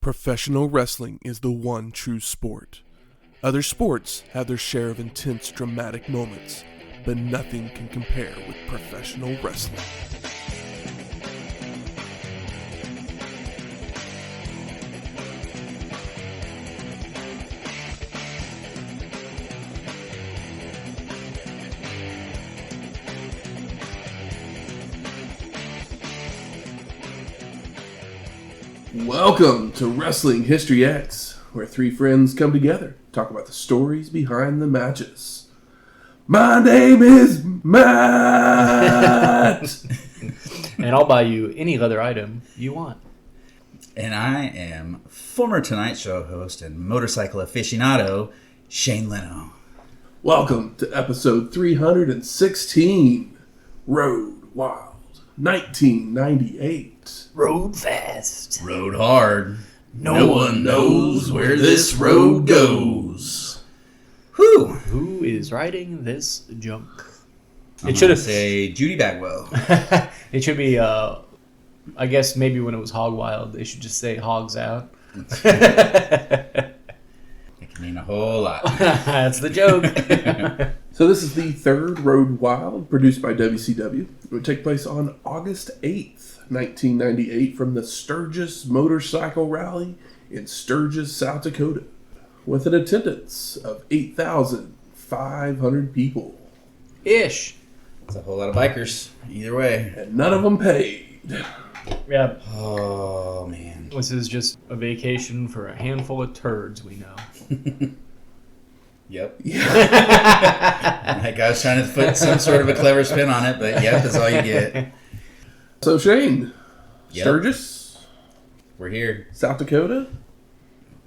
Professional wrestling is the one true sport. Other sports have their share of intense, dramatic moments, but nothing can compare with professional wrestling. Welcome to Wrestling History X, where three friends come together, talk about the stories behind the matches. My name is Matt! And I'll buy you any leather item you want. And I am former Tonight Show host and motorcycle aficionado, Shane Leno. Welcome to episode 316, Road Wild, 1998. Road fast. Road hard. No one knows where this road goes. Whew. Who is riding this junk? It should say Judy Bagwell. It should be, I guess maybe when it was Hog Wild, they should just say Hogs Out. It can mean a whole lot. That's the joke. So this is the third Road Wild, produced by WCW. It would take place on August 8th, 1998, from the Sturgis Motorcycle Rally in Sturgis, South Dakota, with an attendance of 8,500 people. Ish. It's a whole lot of bikers, either way. And none of them paid. Yeah. Oh, man. This is just a vacation for a handful of turds we know. Yep. Yeah. Like I was trying to put some sort of a clever spin on it, but yep, that's all you get. So Shane, Yep. Sturgis, We're here. South Dakota,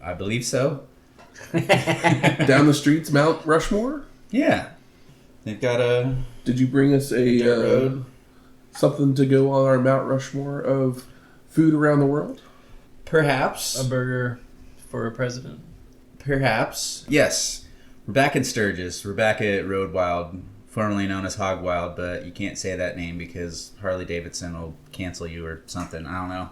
I believe so. down the streets, Mount Rushmore. Yeah. They've got a Did you bring us a dirt road. something to go on our Mount Rushmore of food around the world? Perhaps. A burger for a president. Perhaps. Yes. We're back in Sturgis. We're back at Road Wild, formerly known as Hog Wild, but you can't say that name because Harley Davidson will cancel you or something. I don't know.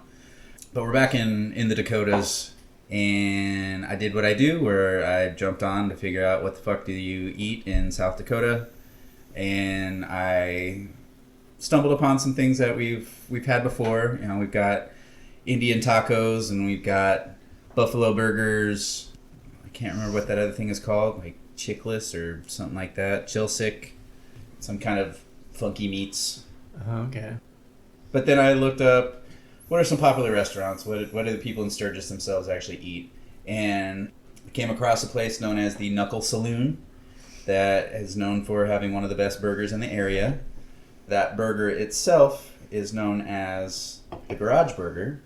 But we're back in the Dakotas, and I did what I do, where I jumped on to figure out what the fuck do you eat in South Dakota, and I stumbled upon some things that we've had before. You know, we've got Indian tacos, and we've got buffalo burgers. I can't remember what that other thing is called, like chickless or something like that. Chilsick, some kind of funky meats. Okay. But then I looked up, what are some popular restaurants? What do the people in Sturgis themselves actually eat? And I came across a place known as the Knuckle Saloon that is known for having one of the best burgers in the area. That burger itself is known as the Garage Burger,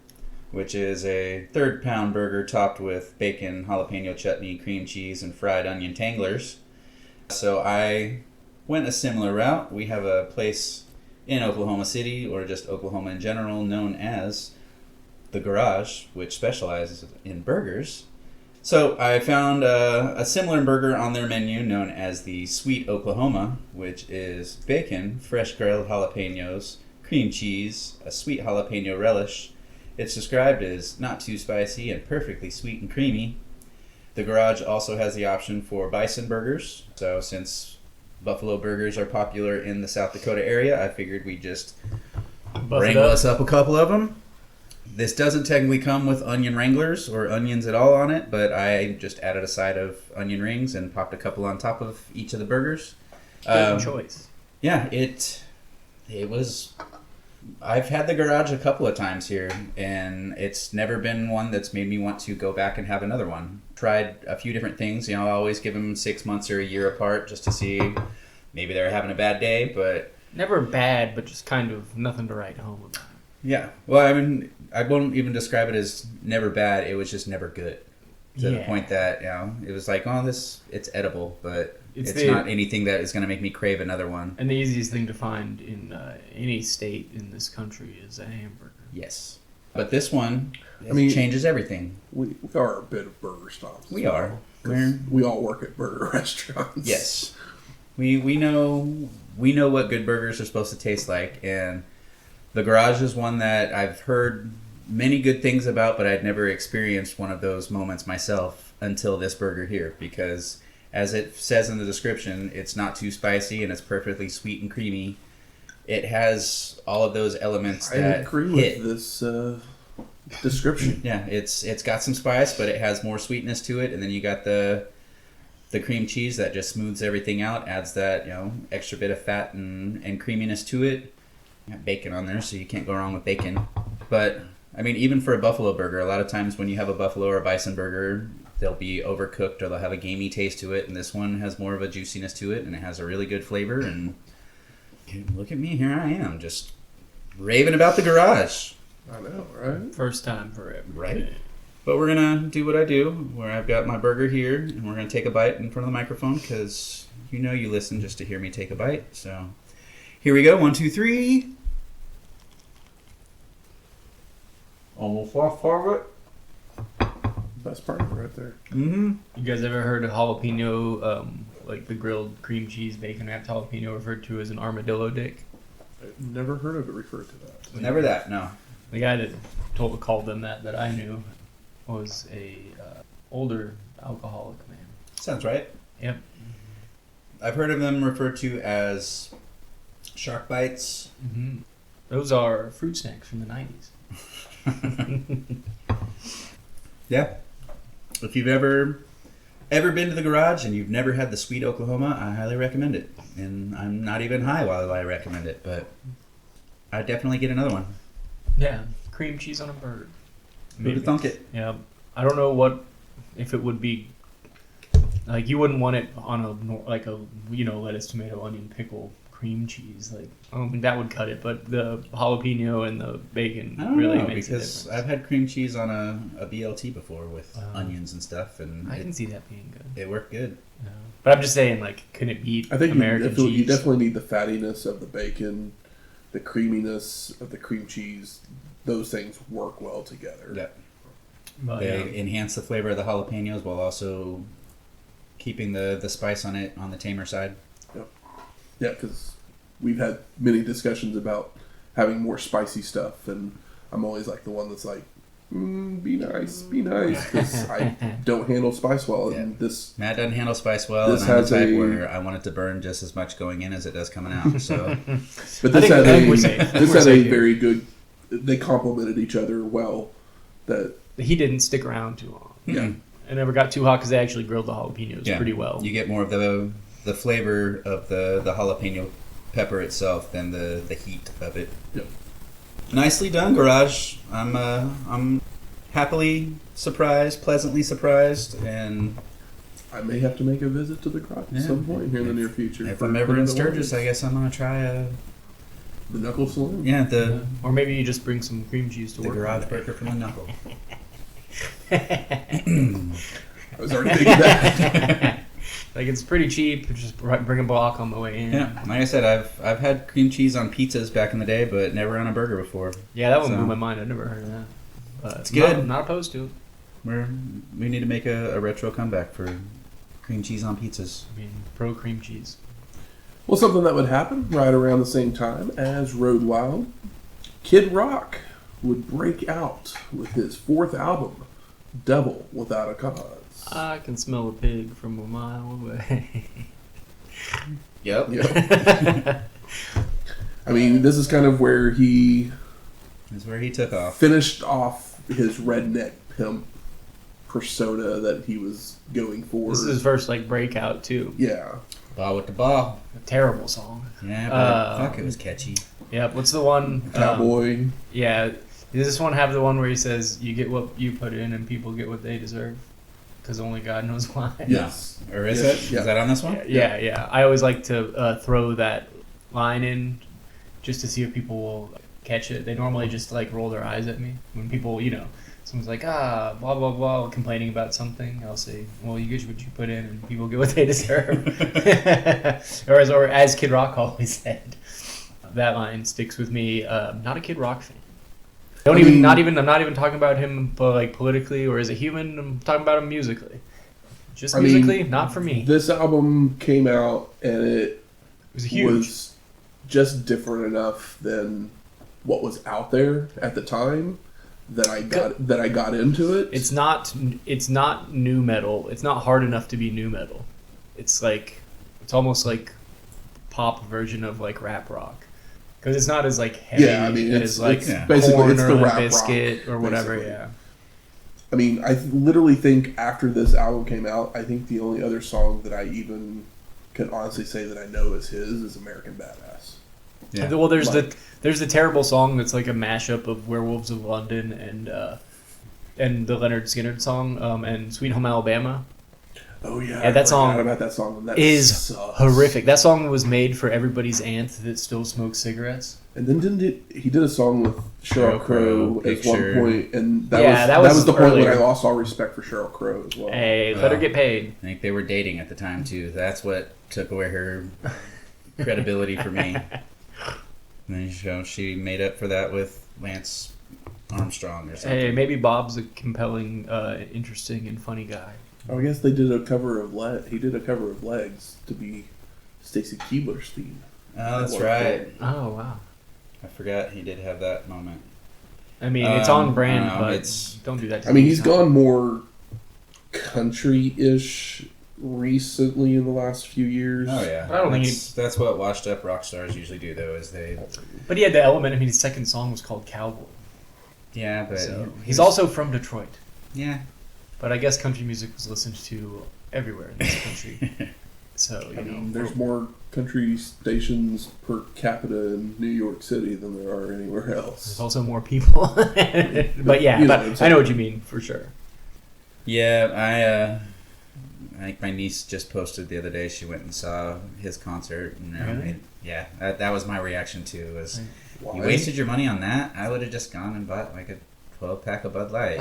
which is a third-pound burger topped with bacon, jalapeno chutney, cream cheese, and fried onion tanglers. So I went a similar route. We have a place in Oklahoma City, or just Oklahoma in general, known as The Garage, which specializes in burgers. So I found a similar burger on their menu known as the Sweet Oklahoma, which is bacon, fresh grilled jalapenos, cream cheese, a sweet jalapeno relish. It's described as not too spicy and perfectly sweet and creamy. The Garage also has the option for bison burgers. So since buffalo burgers are popular in the South Dakota area, I figured we'd just wrangle us up a couple of them. This doesn't technically come with onion wranglers or onions at all on it, but I just added a side of onion rings and popped a couple on top of each of the burgers. Good choice. Yeah, it was... I've had the Garage a couple of times here, and it's never been one that's made me want to go back and have another one. Tried a few different things. You know, I always give them 6 months or a year apart just to see maybe they're having a bad day, but... Never bad, but just kind of nothing to write home about. Yeah. Well, I mean, I won't even describe it as never bad. It was just never good. To the point that, you know, it was like, oh, it's edible, but it's not anything that is going to make me crave another one. And the easiest thing to find in any state in this country is a hamburger. Yes. But this one, changes everything. We are a bit of burger snobs. We are. We all work at burger restaurants. Yes. We know what good burgers are supposed to taste like, and the Garage is one that I've heard many good things about, but I'd never experienced one of those moments myself until this burger here, because as it says in the description, it's not too spicy and it's perfectly sweet and creamy. It has all of those elements that I agree hit. with this description. Yeah, it's got some spice, but it has more sweetness to it, and then you got the cream cheese that just smooths everything out, adds that, you know, extra bit of fat and creaminess to it. You got bacon on there, so you can't go wrong with bacon. But I mean, even for a buffalo burger, a lot of times when you have a buffalo or a bison burger, they'll be overcooked or they'll have a gamey taste to it, and this one has more of a juiciness to it, and it has a really good flavor. And look at me, here I am, just raving about the garage. I know, right? First time forever. Right. But we're going to do what I do, where I've got my burger here, and we're going to take a bite in front of the microphone, because you know you listen just to hear me take a bite. So here we go, 1, 2, 3. Almost lost part of it. Best part of it right there. Mm-hmm. You guys ever heard of jalapeno, like the grilled cream cheese bacon wrapped jalapeno referred to as an armadillo dick? I've never heard of it referred to that. Never that, no. The guy that called them that I knew was a older alcoholic man. Sounds right. Yep. I've heard of them referred to as shark bites. Mm-hmm. Those are fruit snacks from the 90s. Yeah. If you've ever been to the garage and you've never had the sweet Oklahoma, I highly recommend it. And I'm not even high while I recommend it, but I'd definitely get another one. Yeah, cream cheese on a burger. Who'd have thunk it? Yeah, I don't know if it would be like, you wouldn't want it on a lettuce, tomato, onion, pickle, cream cheese. Like, I don't think that would cut it, but the jalapeno and the bacon I don't really know, makes a because difference. I've had cream cheese on a BLT before with onions and stuff, and I can see that being good. it worked good. Yeah. But I'm just saying, like, can it beat I think American cheese? you definitely need the fattiness of the bacon, the creaminess of the cream cheese. Those things work well together. Yeah. But, They enhance the flavor of the jalapenos while also keeping the spice on it on the tamer side. Yeah, because we've had many discussions about having more spicy stuff, and I'm always like the one that's like, be nice, because I don't handle spice well. Yeah. And this Matt doesn't handle spice well, This and I'm has the type a- where I want it to burn just as much going in as it does coming out. So But I this think- had I think we're safe. this We're had a safe here. very good. They complemented each other well. That he didn't stick around too long. yeah, It never got too hot because they actually grilled the jalapenos pretty well. You get more of the flavor of the jalapeno pepper itself than the heat of it. Yep. Nicely done, Garage. I'm happily surprised, pleasantly surprised, and I may have to make a visit to the garage Yeah. at some point here in the near future. if for I'm ever in another Sturgis, one. I guess I'm gonna try The knuckle saloon. the Or maybe you just bring some cream cheese to the work. garage with it. burger from the knuckle. I was already thinking that. Like, it's pretty cheap. Just bring a block on the way in. Yeah, like I said, I've had cream cheese on pizzas back in the day, but never on a burger before. Yeah, that one So- blew my mind. I've never heard of that. But It's good. Not opposed to it. We need to make a retro comeback for cream cheese on pizzas. I mean, pro cream cheese. Well, something that would happen right around the same time as Road Wild, Kid Rock would break out with his fourth album, Devil Without a Cause. I can smell a pig from a mile away. Yep. Yeah. I mean, this is kind of where he That's where he took off. finished off his redneck pimp persona that he was going for. This is his first, like, breakout, too. Yeah. Ball with the ball. A terrible song. Yeah, but fuck, it was catchy. Yeah, what's the one? Cowboy. Yeah. Does this one have the one where he says, you get what you put in and people get what they deserve? Because only God knows why. Yes. Or is Yeah, it? yeah. Is that on this one? Yeah. I always like to throw that line in just to see if people will catch it. They normally just, like, roll their eyes at me. When people, someone's like, blah, blah, blah, complaining about something, I'll say, well, you get what you put in and people get what they deserve. or as Kid Rock always said. That line sticks with me. Not a Kid Rock fan. I'm not even talking about him, like, politically or as a human. I'm talking about him musically. Just musically, not for me. This album came out and it was huge. was just different enough than what was out there at the time that I got into it. It's not nu metal. It's not hard enough to be nu metal. It's almost like pop version of like rap rock. Because it's not as like heavy as like basically Korn it's or the Limp rap Bizkit rock, or whatever. basically. Yeah. I mean, I literally think after this album came out, I think the only other song that I even can honestly say that I know is his is American Badass. Yeah. Well, there's the terrible song that's like a mashup of Werewolves of London and the Leonard Skinner song and Sweet Home Alabama. Oh yeah, that I song forgot about that song. That is sucks. horrific. That song was made for everybody's aunt that still smokes cigarettes. And then he did a song with Sheryl Crow at one point, and that was the point earlier. when I lost all respect for Sheryl Crow as well. Hey, let her get paid. I think they were dating at the time too. That's what took away her credibility for me. And then she made up for that with Lance Armstrong or something. Hey, maybe Bob's a compelling, interesting, and funny guy. I guess they did a cover of he did a cover of Legs to be Stacy Keibler's theme. Oh, that's right. Oh, wow. I forgot he did have that moment. I mean, it's on brand, but don't do that to me. He's gone more country-ish recently in the last few years. Oh, yeah. I don't think that's what washed-up rock stars usually do, though, is they... But he had the element. I mean, his second song was called Cowboy. Yeah, but... So, he's also from Detroit. Yeah. But I guess country music was listened to everywhere in this country. So, I mean, there's more country stations per capita in New York City than there are anywhere else. There's also more people. But yeah, but I know what you mean, for sure. Yeah, I think my niece just posted the other day she went and saw his concert. And really? That was my reaction too. Was Why? You wasted your money on that? I would have just gone and bought like a 12-pack of Bud Light.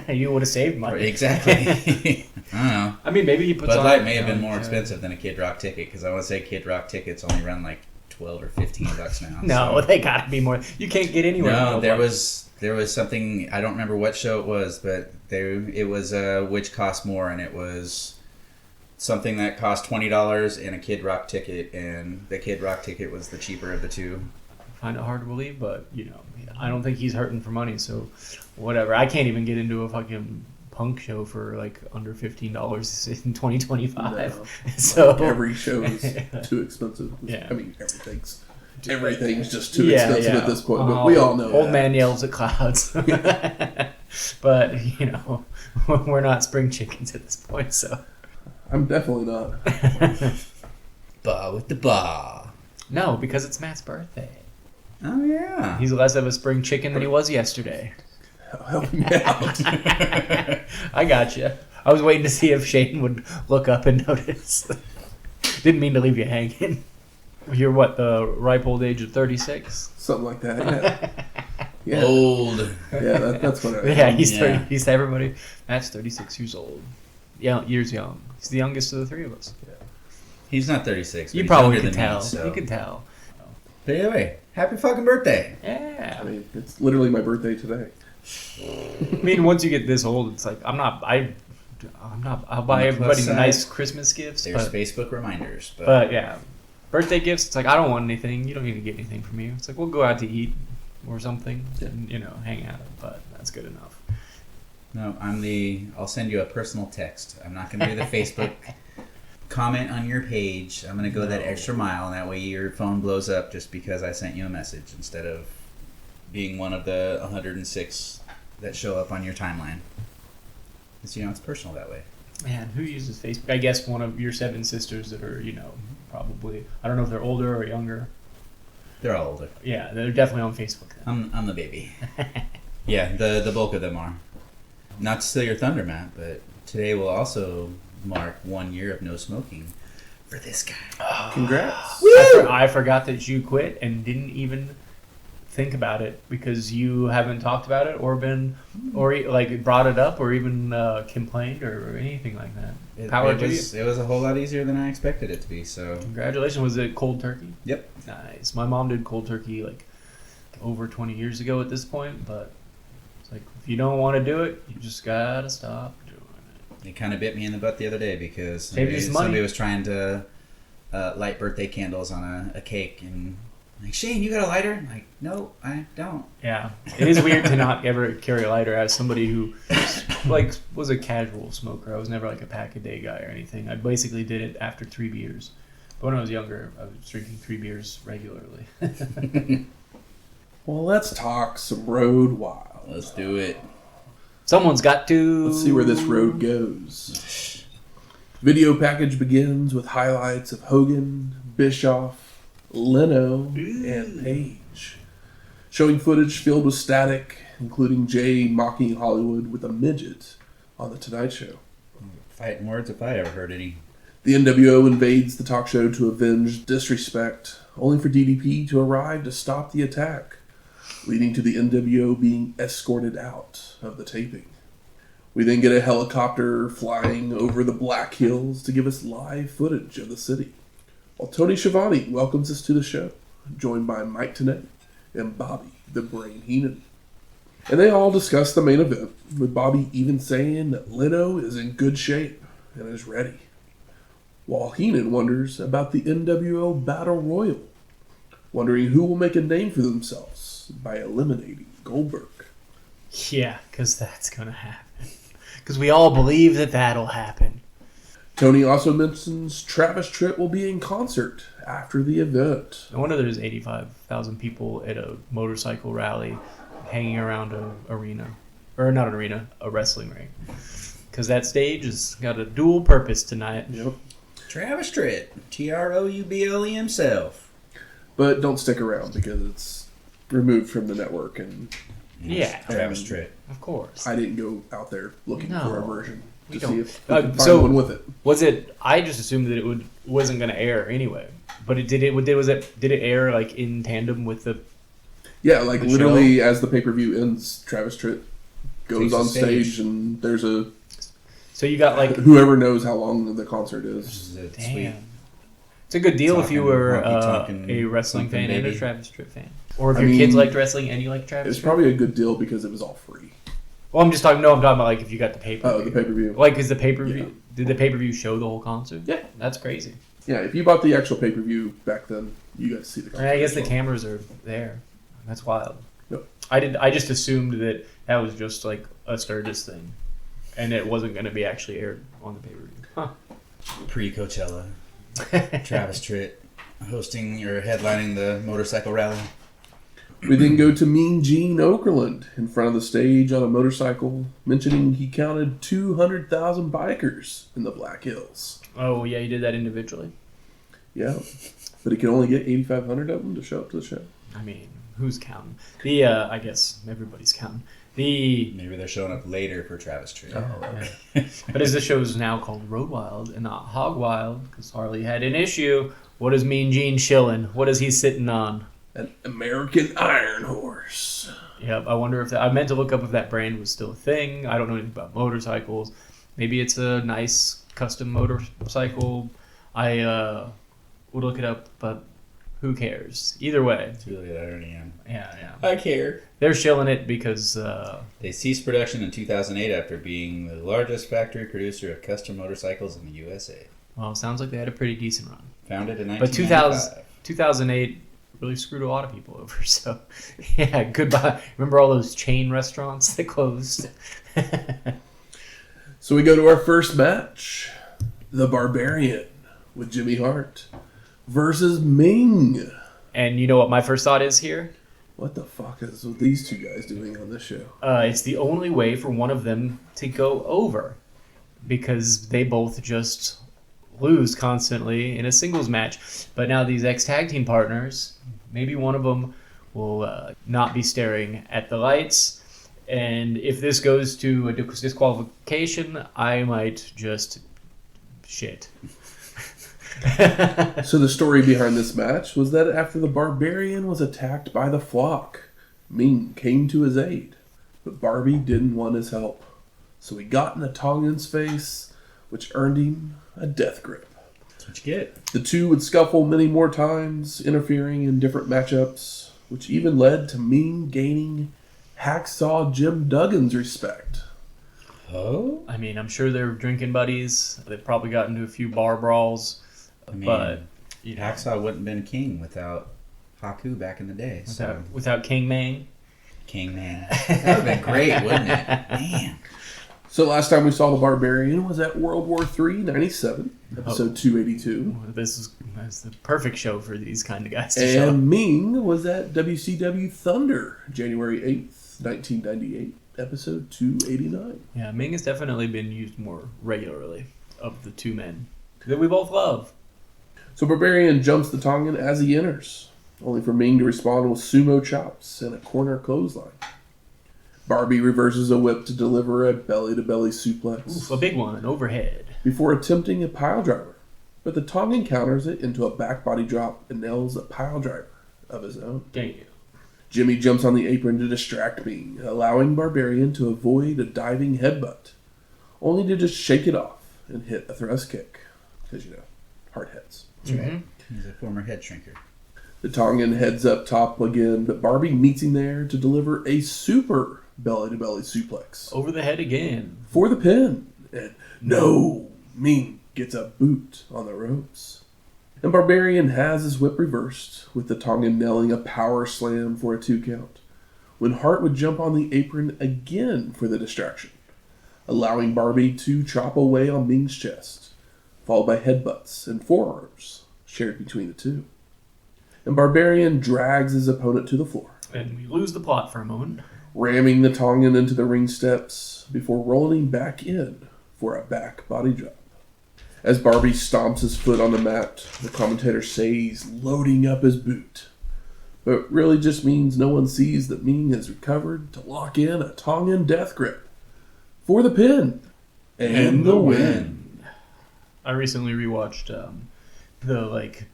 You would have saved money. Exactly. I don't know. I mean, maybe he puts Bud on... Light may have been more expensive than a Kid Rock ticket, because I want to say Kid Rock tickets only run like $12 or $15 now. No, they gotta be more. You can't get anywhere. No, there was something, I don't remember what show it was, but it was which cost more, and it was something that cost $20 and a Kid Rock ticket, and the Kid Rock ticket was the cheaper of the two. I find it hard to believe, but I don't think he's hurting for money, so whatever. I can't even get into a fucking punk show for like under $15 in 2025. No. So every show is too expensive. Yeah. I mean, everything's just too expensive at this point. But we all know old that. man yells at clouds. But we're not spring chickens at this point, so I'm definitely not. Ba with the ba. No, because it's Matt's birthday. Oh yeah. He's less of a spring chicken than he was yesterday. Help me out. I got you. I was waiting to see if Shane would look up and notice. Didn't mean to leave you hanging. You're what, the ripe old age of 36? Something like that, yeah. Yeah. Old. Yeah, that's what I Yeah, he's 30. He's everybody. Matt's 36 years old. Yeah, years young. He's the youngest of the three of us. Yeah. He's not 36. You but probably he's could younger tell. than me, so. You could tell. But anyway, happy fucking birthday. Yeah. I mean, it's literally my birthday today. I mean, once you get this old, it's like I'll buy everybody nice Christmas gifts. There's Facebook reminders. But yeah, birthday gifts. It's like I don't want anything. You don't need to get anything from me. It's like we'll go out to eat or something and hang out. But that's good enough. No, I'll send you a personal text. I'm not gonna do the Facebook comment on your page. I'm gonna go that extra mile, and that way your phone blows up just because I sent you a message instead of being one of the 106 that show up on your timeline. Because, it's personal that way. Man, who uses Facebook? I guess one of your 7 sisters that are, probably, I don't know if they're older or younger. They're all older. Yeah, they're definitely on Facebook then. I'm the baby. Yeah, the bulk of them are. Not to steal your thunder, Matt, but today will also mark 1 year of no smoking for this guy. Oh, congrats. I forgot that you quit and didn't even think about it because you haven't talked about it or brought it up or even complained or anything like that. It was a whole lot easier than I expected it to be. So congratulations. Was it cold turkey? Yep. Nice. My mom did cold turkey like over 20 years ago at this point, but it's like if you don't want to do it, you just gotta stop doing it. It kind of bit me in the butt the other day because somebody was trying to light birthday candles on a cake, and Like, Shane, you got a lighter? I'm like, no, I don't. Yeah, it is weird to not ever carry a lighter as somebody who was a casual smoker. I was never like a pack a day guy or anything. I basically did it after 3 beers. But when I was younger, I was drinking 3 beers regularly. Well, let's talk some Road Wild. Let's do it. Someone's got to. Let's see where this road goes. Video package begins with highlights of Hogan, Bischoff, Leno, and Page, showing footage filled with static, including Jay mocking Hollywood with a midget on The Tonight Show. Fighting words if I ever heard any. The NWO invades the talk show to avenge disrespect, only for DDP to arrive to stop the attack, leading to the NWO being escorted out of the taping. We then get a helicopter flying over the Black Hills to give us live footage of the city, while Tony Schiavone welcomes us to the show, joined by Mike Tenay and Bobby the Brain Heenan. And they all discuss the main event, with Bobby even saying that Leno is in good shape and is ready, while Heenan wonders about the NWO Battle Royal, wondering who will make a name for themselves by eliminating Goldberg. Yeah, because that's going to happen. Because we all believe that that'll happen. Tony also mentions Travis Tritt will be in concert after the event. No wonder there's 85,000 people at a motorcycle rally hanging around a arena. Or not an arena, a wrestling ring. Because that stage has got a dual purpose tonight. Yep. Travis Tritt, Trouble himself. But don't stick around because it's removed from the network, and Yeah. Travis Tritt. Of course. I didn't go out there looking No, for a version we to don't. see if we could find so one with it. Was it? I just assumed that it wasn't going to air anyway. But did it air like in tandem with the? Yeah, like the literally show? as the pay-per-view ends, Travis Tritt goes Takes on the stage stage. and there's a So you got like whoever knows how long the concert is. This is a damn. sweet. It's a good deal if you Talking, were honky-tonkin', a wrestling something fan and a baby. Travis Tritt fan, or if I your kids mean, liked wrestling and you like Travis. It's Tritt. probably a good deal because it was all free. Well, I'm talking about like if you got the pay per view. Oh, the pay-per-view. Like, is the pay per view? Yeah. Did the pay per view show the whole concert? Yeah. That's crazy. Yeah, if you bought the actual pay-per-view back then, you got to see the concert. I guess the as well. cameras are there. That's wild. Yep. I just assumed that was just like a Sturgis thing, and it wasn't going to be actually aired on the pay per view. Huh. Pre-Coachella. Travis Tritt hosting or headlining the motorcycle rally. We then go to Mean Gene Okerlund in front of the stage on a motorcycle, mentioning he counted 200,000 bikers in the Black Hills. Oh yeah, you did that individually. Yeah, but he could only get 8,500 of them to show up to the show. I mean, who's counting? I guess everybody's counting. Maybe they're showing up later for Travis Tritt. Yeah. But as the show is now called Road Wild and not Hog Wild, because Harley had an issue. What is Mean Gene shilling? What is he sitting on? An American Iron Horse. Yep, I wonder if I meant to look up if that brand was still a thing. I don't know anything about motorcycles. Maybe it's a nice custom motorcycle. I would look it up, but who cares? Either way. It's really I already am. Yeah. I care. They're shilling it because... They ceased production in 2008 after being the largest factory producer of custom motorcycles in the USA. well, sounds like they had a pretty decent run. Founded in But 1995. 2008 really screwed a lot of people over. So, yeah, goodbye. Remember all those chain restaurants that closed? So we go to our first match. The Barbarian with Jimmy Hart versus Meng. And you know what my first thought is here? What the fuck is these two guys doing on this show? It's the only way for one of them to go over. Because they both just lose constantly in a singles match. But now these ex-tag team partners, maybe one of them will not be staring at the lights. And if this goes to a disqualification, I might just shit. So the story behind this match was that after the Barbarian was attacked by the Flock, Meng came to his aid. But Barbie didn't want his help. So he got in the Tongan's face, which earned him a death grip. That's what you get. The two would scuffle many more times, interfering in different matchups, which even led to Meng gaining Hacksaw Jim Duggan's respect. Oh? I mean, I'm sure they're drinking buddies. They've probably gotten into a few bar brawls. I mean, But, you know, Hacksaw wouldn't have been king without Haku back in the day. So Without King Meng. King Man. That would have been great, wouldn't it? Man. So last time we saw the Barbarian was at World War III, 97, episode 282. That's the perfect show for these kind of guys to show up. And Meng was at WCW Thunder, January 8th, 1998, episode 289. Yeah, Meng has definitely been used more regularly of the two men that we both love. So Barbarian jumps the Tongan as he enters, only for Meng to respond with sumo chops and a corner clothesline. Barbie reverses a whip to deliver a belly-to-belly suplex. Oof, a big one, overhead. Before attempting a pile driver, but the Tongan counters it into a back body drop and nails a pile driver of his own. Damn. Jimmy jumps on the apron to distract Meng, allowing Barbarian to avoid a diving headbutt, only to just shake it off and hit a thrust kick. Because, hard heads. That's right. He's a former head shrinker. The Tongan heads up top again, but Barbie meets him there to deliver a super belly-to-belly suplex. Over the head again. For the pin. And no, Meng gets a boot on the ropes. And Barbarian has his whip reversed, with the Tongan nailing a power slam for a 2 count, when Hart would jump on the apron again for the distraction, allowing Barbie to chop away on Meng's chest, followed by headbutts and forearms shared between the two. And Barbarian drags his opponent to the floor. And we lose the plot for a moment. Ramming the Tongan into the ring steps before rolling back in for a back body drop. As Barbie stomps his foot on the mat, the commentator says loading up his boot. But really just means no one sees that Meng has recovered to lock in a Tongan death grip for the pin and the win. I recently rewatched the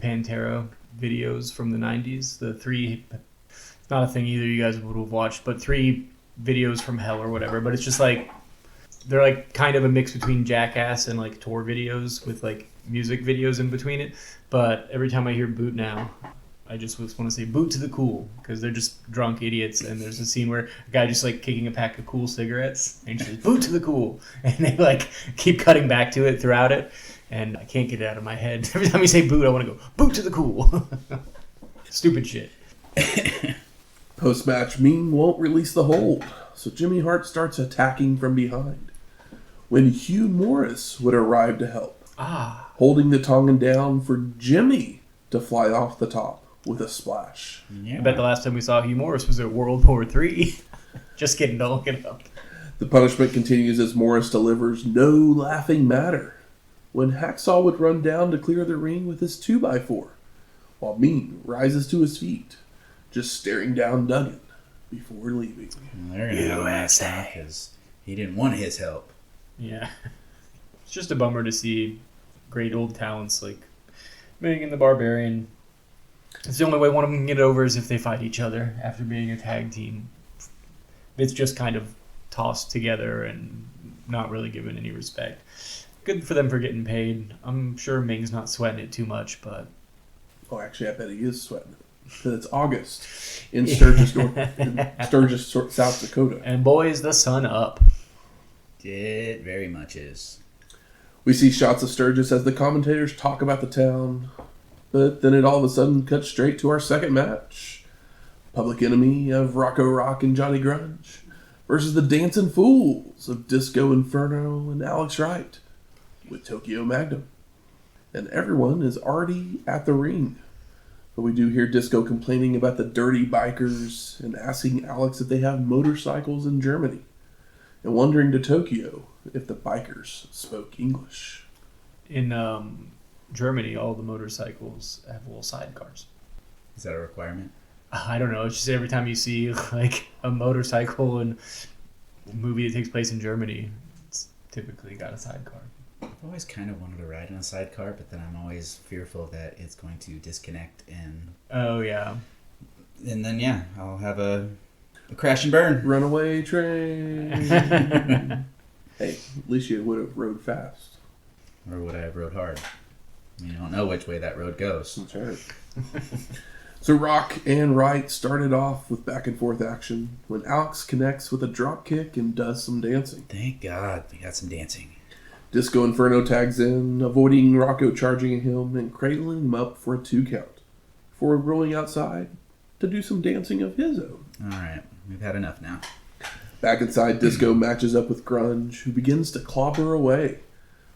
Pantera videos from the 90s. The 3, it's not a thing either you guys would have watched, but 3 videos from hell or whatever. But it's just they're kind of a mix between Jackass and tour videos with music videos in between it. But every time I hear boot now, I just want to say boot to the cool, because they're just drunk idiots. And there's a scene where a guy just kicking a pack of cool cigarettes and he says boot to the cool, and they keep cutting back to it throughout it. And I can't get it out of my head. Every time you say boot, I want to go, boot to the cool. Stupid shit. Post-match, Meng won't release the hold, so Jimmy Hart starts attacking from behind, when Hugh Morris would arrive to help, holding the Tongan down for Jimmy to fly off the top with a splash. Yeah. I bet the last time we saw Hugh Morris was at World War III. Just kidding, don't look it up. The punishment continues as Morris delivers no laughing matter, when Hacksaw would run down to clear the ring with his 2x4, while Meng rises to his feet, just staring down Duggan before leaving. Well, they're going to have a nice time because he didn't want his help. Yeah. It's just a bummer to see great old talents like Meng and the Barbarian. It's the only way one of them can get it over is if they fight each other after being a tag team. It's just kind of tossed together and not really given any respect. Good for them for getting paid. I'm sure Meng's not sweating it too much, but... Oh, actually, I bet he is sweating it. Because it's August in Sturgis, South Dakota. And boy, is the sun up. It very much is. We see shots of Sturgis as the commentators talk about the town, but then it all of a sudden cuts straight to our second match. Public Enemy of Rocco Rock and Johnny Grunge versus the Dancing Fools of Disco Inferno and Alex Wright with Tokyo Magnum. And everyone is already at the ring. But we do hear Disco complaining about the dirty bikers and asking Alex if they have motorcycles in Germany, and wondering to Tokyo if the bikers spoke English. In Germany, all the motorcycles have little sidecars. Is that a requirement? I don't know. It's just every time you see a motorcycle in a movie that takes place in Germany, it's typically got a sidecar. I've always kind of wanted to ride in a sidecar, but then I'm always fearful that it's going to disconnect and... Oh, yeah. And then, yeah, I'll have a crash and burn. Runaway train. Hey, at least you would have rode fast. Or would I have rode hard? You don't know which way that road goes. That's right. So Rock and Wright started off with back and forth action when Alex connects with a drop kick and does some dancing. Thank God we got some dancing. Disco Inferno tags in, avoiding Rocco charging him and cradling him up for a 2 count. before rolling outside to do some dancing of his own. All right, we've had enough now. Back inside, Disco matches up with Grunge, who begins to clobber away.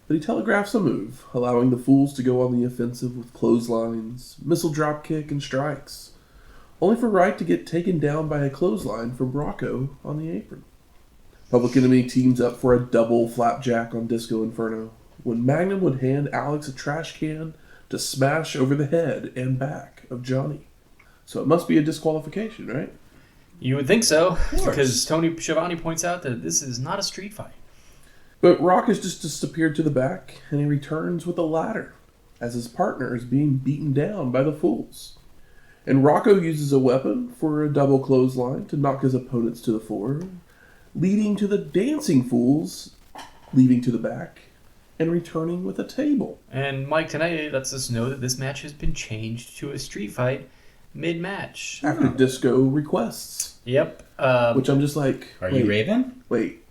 But he telegraphs a move, allowing the Fools to go on the offensive with clotheslines, missile dropkick, and strikes, only for Wright to get taken down by a clothesline from Rocco on the apron. Public Enemy teams up for a double flapjack on Disco Inferno, when Magnum would hand Alex a trash can to smash over the head and back of Johnny. So it must be a disqualification, right? You would think so, because Tony Schiavone points out that this is not a street fight. But Rock has just disappeared to the back, and he returns with a ladder, as his partner is being beaten down by the Fools. And Rocco uses a weapon for a double clothesline to knock his opponents to the floor, leading to the Dancing Fools leaving to the back and returning with a table. And Mike tonight lets us know that this match has been changed to a street fight mid-match. After Disco requests. Yep. Which I'm just like... Are you Raven? Wait.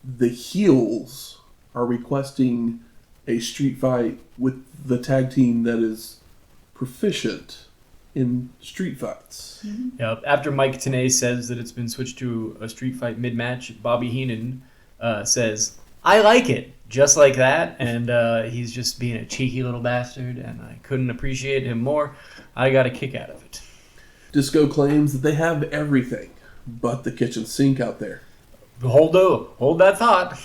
The heels are requesting a street fight with the tag team that is proficient in street fights. Mm-hmm. Yep. After Mike Tenay says that it's been switched to a street fight mid-match, Bobby Heenan says, "I like it," just like that, and he's just being a cheeky little bastard, and I couldn't appreciate him more. I got a kick out of it. Disco claims that they have everything but the kitchen sink out there. Hold that thought.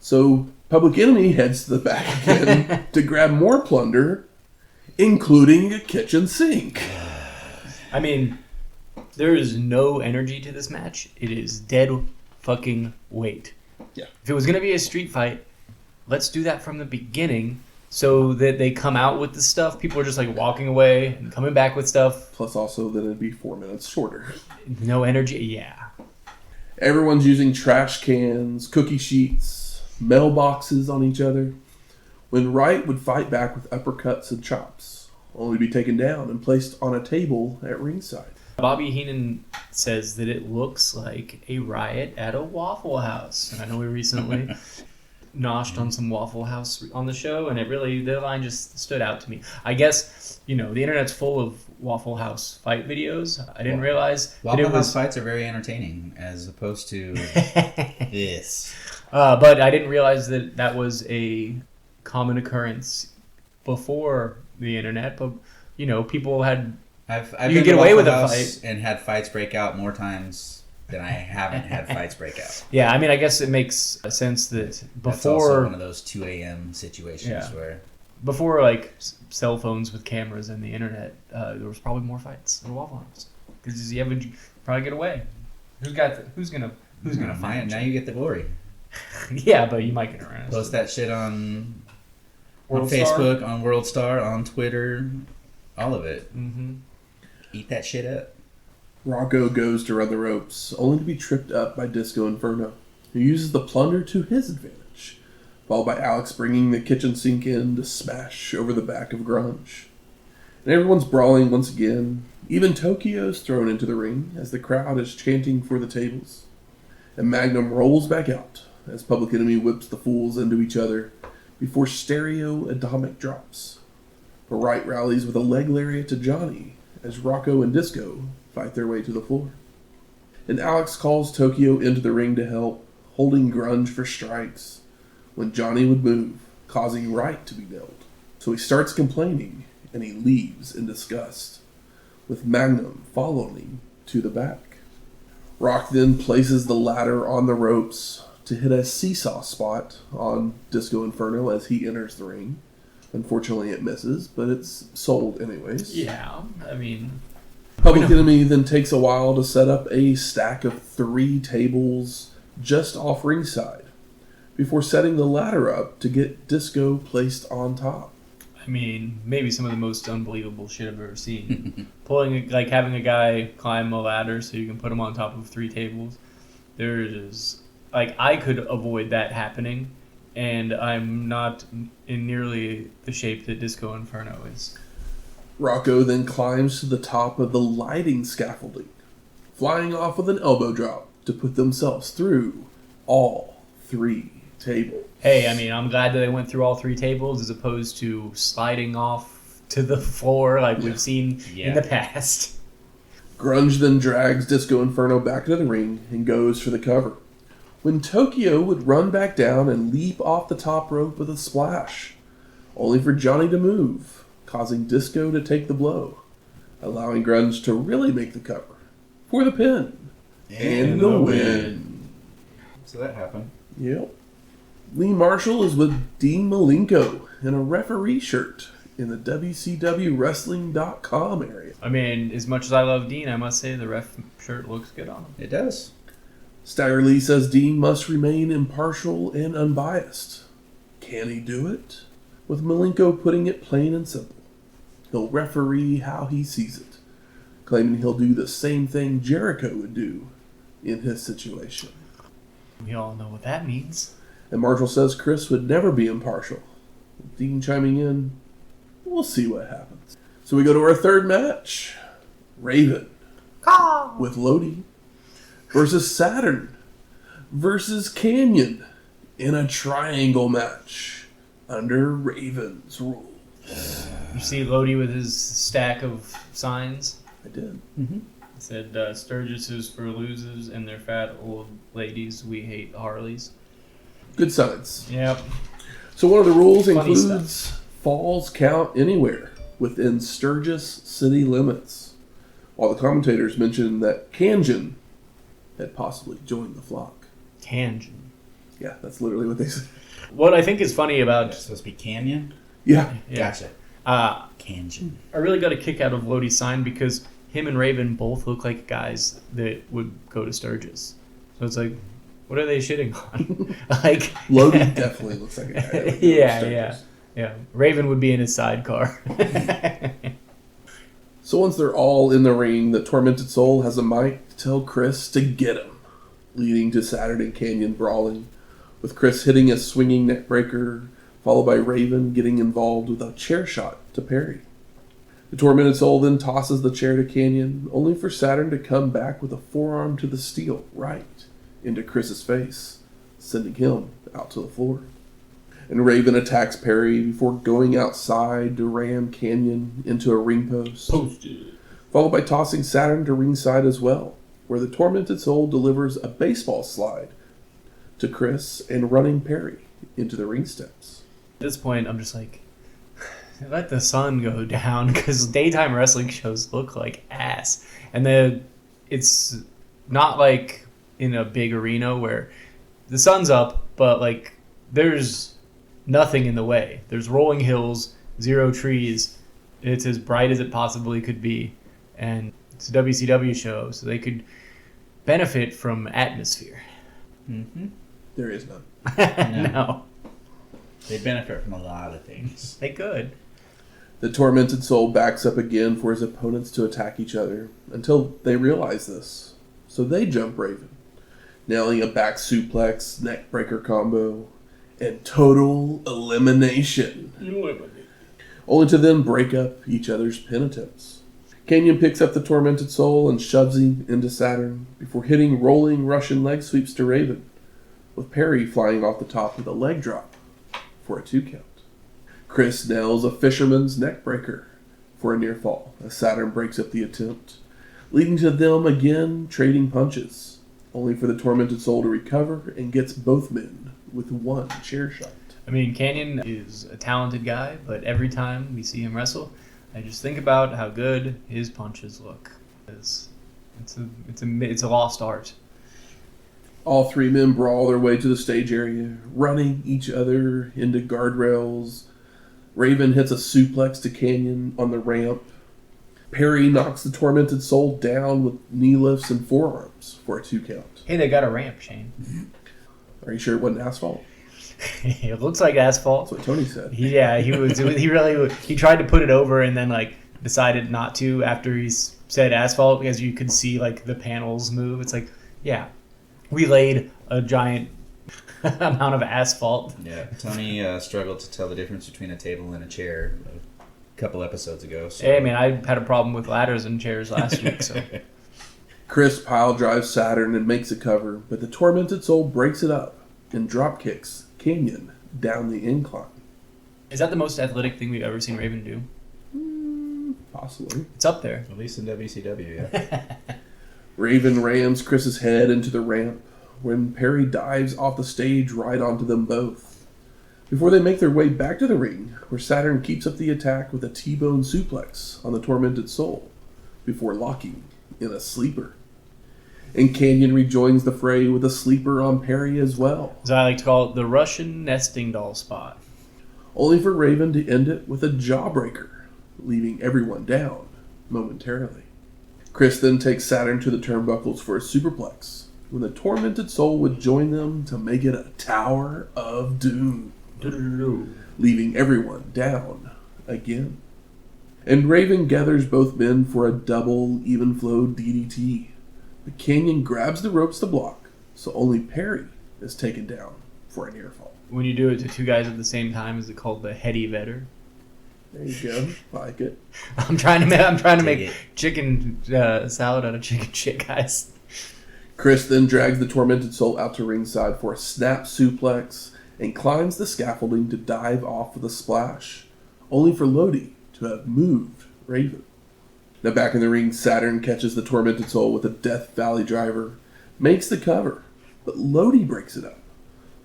So Public Enemy heads to the back again to grab more plunder, including a kitchen sink. I mean, there is no energy to this match. It is dead fucking weight. Yeah. If it was going to be a street fight, let's do that from the beginning so that they come out with the stuff. People are just like walking away and coming back with stuff. Plus also that it'd be 4 minutes shorter. No energy. Yeah. Everyone's using trash cans, cookie sheets, mailboxes on each other, when Wright would fight back with uppercuts and chops, only to be taken down and placed on a table at ringside. Bobby Heenan says that it looks like a riot at a Waffle House. And I know we recently noshed on some Waffle House on the show, and the line just stood out to me. I guess, the internet's full of Waffle House fight videos. I didn't realize Waffle House fights are very entertaining, as opposed to this. But I didn't realize that was a common occurrence before the internet. But, people had... I've you been get to away with Waffle a House fight and had fights break out more times than I haven't had fights break out. Yeah, I mean, I guess it makes sense that before... That's also one of those 2 a.m. situations where... Before, cell phones with cameras and the internet, there was probably more fights at a Waffle House. Because you would probably get away. Who's gonna find Now you get the glory. Yeah, but you might get arrested. Post that shit on World Facebook, Star? on World Star, on Twitter, all of it. Mm-hmm. Eat that shit up. Rocco goes to run the ropes, only to be tripped up by Disco Inferno, who uses the plunder to his advantage, followed by Alex bringing the kitchen sink in to smash over the back of Grunge. And everyone's brawling once again. Even Tokyo's thrown into the ring as the crowd is chanting for the tables. And Magnum rolls back out as Public Enemy whips the Fools into each other before Stereo Atomic drops. But Wright rallies with a leg lariat to Johnny as Rocco and Disco fight their way to the floor. And Alex calls Tokyo into the ring to help, holding Grunge for strikes, when Johnny would move, causing Wright to be nailed. So he starts complaining, and he leaves in disgust, with Magnum following to the back. Rock then places the ladder on the ropes to hit a seesaw spot on Disco Inferno as he enters the ring. Unfortunately, it misses, but it's sold anyways. Yeah, I mean... Public Enemy then takes a while to set up a stack of 3 tables just off ringside, before setting the ladder up to get Disco placed on top. I mean, maybe some of the most unbelievable shit I've ever seen. Having a guy climb a ladder so you can put him on top of 3 tables. There is... I could avoid that happening, and I'm not in nearly the shape that Disco Inferno is. Rocco then climbs to the top of the lighting scaffolding, flying off with an elbow drop to put themselves through all 3 tables. Hey, I mean, I'm glad that they went through all 3 tables as opposed to sliding off to the floor like we've seen in the past. Grunge then drags Disco Inferno back to the ring and goes for the cover, when Tokyo would run back down and leap off the top rope with a splash, only for Johnny to move, causing Disco to take the blow, allowing Grunge to really make the cover for the pin and the win. So that happened. Yep. Lee Marshall is with Dean Malenko in a referee shirt in the WCWWrestling.com area. I mean, as much as I love Dean, I must say the ref shirt looks good on him. It does. Steiger Lee says Dean must remain impartial and unbiased. Can he do it? With Malenko putting it plain and simple. He'll referee how he sees it, claiming he'll do the same thing Jericho would do in his situation. We all know what that means. And Marshall says Chris would never be impartial. Dean chiming in, we'll see what happens. So we go to our third match. Raven with Lodi versus Saturn versus Kanyon in a triangle match under Raven's rules. You see Lodi with his stack of signs? I did. Mm-hmm. It said, Sturgis is for losers and their fat old ladies. We hate Harleys. Good signs. Yep. So one of the rules Funny includes stuff. falls count anywhere within Sturgis city limits, while the commentators mentioned that Kanyon had possibly joined the flock. Kanyon. Yeah, that's literally what they said. What I think is funny about... It's supposed to be Kanyon? Yeah. Gotcha. Kanyon. I really got a kick out of Lodi's sign because him and Raven both look like guys that would go to Sturgis. So it's like, what are they shitting on? Like Lodi definitely looks like a guy. That would go to Sturgis. Yeah. Raven would be in his sidecar. So once they're all in the ring, the Tormented Soul has a mic to tell Chris to get him, leading to Saturn and Kanyon brawling, with Chris hitting a swinging neck breaker, followed by Raven getting involved with a chair shot to Perry. The Tormented Soul then tosses the chair to Kanyon, only for Saturn to come back with a forearm to the steel right into Chris's face, sending him out to the floor. And Raven attacks Perry before going outside to ram Kanyon into a ring post. Followed by tossing Saturn to ringside as well, where the Tormented Soul delivers a baseball slide to Chris and running Perry into the ring steps. At this point, I'm just like, let the sun go down, because daytime wrestling shows look like ass. And it's not like in a big arena where the sun's up, but like there's nothing in the way. There's rolling hills, zero trees. It's as bright as it possibly could be. And it's a WCW show, so they could benefit from atmosphere. Mm-hmm. There is none. No. They benefit from a lot of things. They could. The Tormented Soul backs up again for his opponents to attack each other until they realize this. So they jump Raven, nailing a back suplex, neck breaker combo, and total elimination. Only to then break up each other's pin attempts. Kanyon picks up the Tormented Soul and shoves him into Saturn before hitting rolling Russian leg sweeps to Raven, with Perry flying off the top with a leg drop for a 2 count. Chris nails a fisherman's neck breaker for a near fall as Saturn breaks up the attempt, leading to them again trading punches, only for the Tormented Soul to recover and gets both men with one chair shot. I mean, Kanyon is a talented guy, but every time we see him wrestle, I just think about how good his punches look. It's a lost art. All three men brawl their way to the stage area, running each other into guardrails. Raven hits a suplex to Kanyon on the ramp. Perry knocks the Tormented Soul down with knee lifts and forearms for a 2 count. Hey, they got a ramp, Shane. Are you sure it wasn't asphalt? It looks like asphalt. That's what Tony said. He tried to put it over and then like decided not to after he said asphalt because you could see like the panels move. It's like, yeah, we laid a giant amount of asphalt. Yeah, Tony struggled to tell the difference between a table and a chair a couple episodes ago. So. Hey, man, I had a problem with ladders and chairs last week, so. Chris pile drives Saturn and makes a cover, but the Tormented Soul breaks it up and drop kicks Kanyon down the incline. Is that the most athletic thing we've ever seen Raven do? Possibly. It's up there. At least in WCW, yeah. Raven rams Chris's head into the ramp when Perry dives off the stage right onto them both. Before they make their way back to the ring, where Saturn keeps up the attack with a T-bone suplex on the Tormented Soul before locking in a sleeper. And Kanyon rejoins the fray with a sleeper on Perry as well. As I like to call it, the Russian nesting doll spot. Only for Raven to end it with a jawbreaker, leaving everyone down momentarily. Chris then takes Saturn to the turnbuckles for a superplex, when the Tormented Soul would join them to make it a Tower of Doom, leaving everyone down again. And Raven gathers both men for a double even flow DDT. But Kanyon grabs the ropes to block, so only Perry is taken down for a near fall. When you do it to two guys at the same time, is it called the heady vetter? There you go. Like it. I'm trying to make chicken salad out of chicken shit, guys. Chris then drags the Tormented Soul out to ringside for a snap suplex and climbs the scaffolding to dive off with a splash, only for Lodi to have moved Raven. Now back in the ring, Saturn catches the Tormented Soul with a Death Valley driver, makes the cover, but Lodi breaks it up.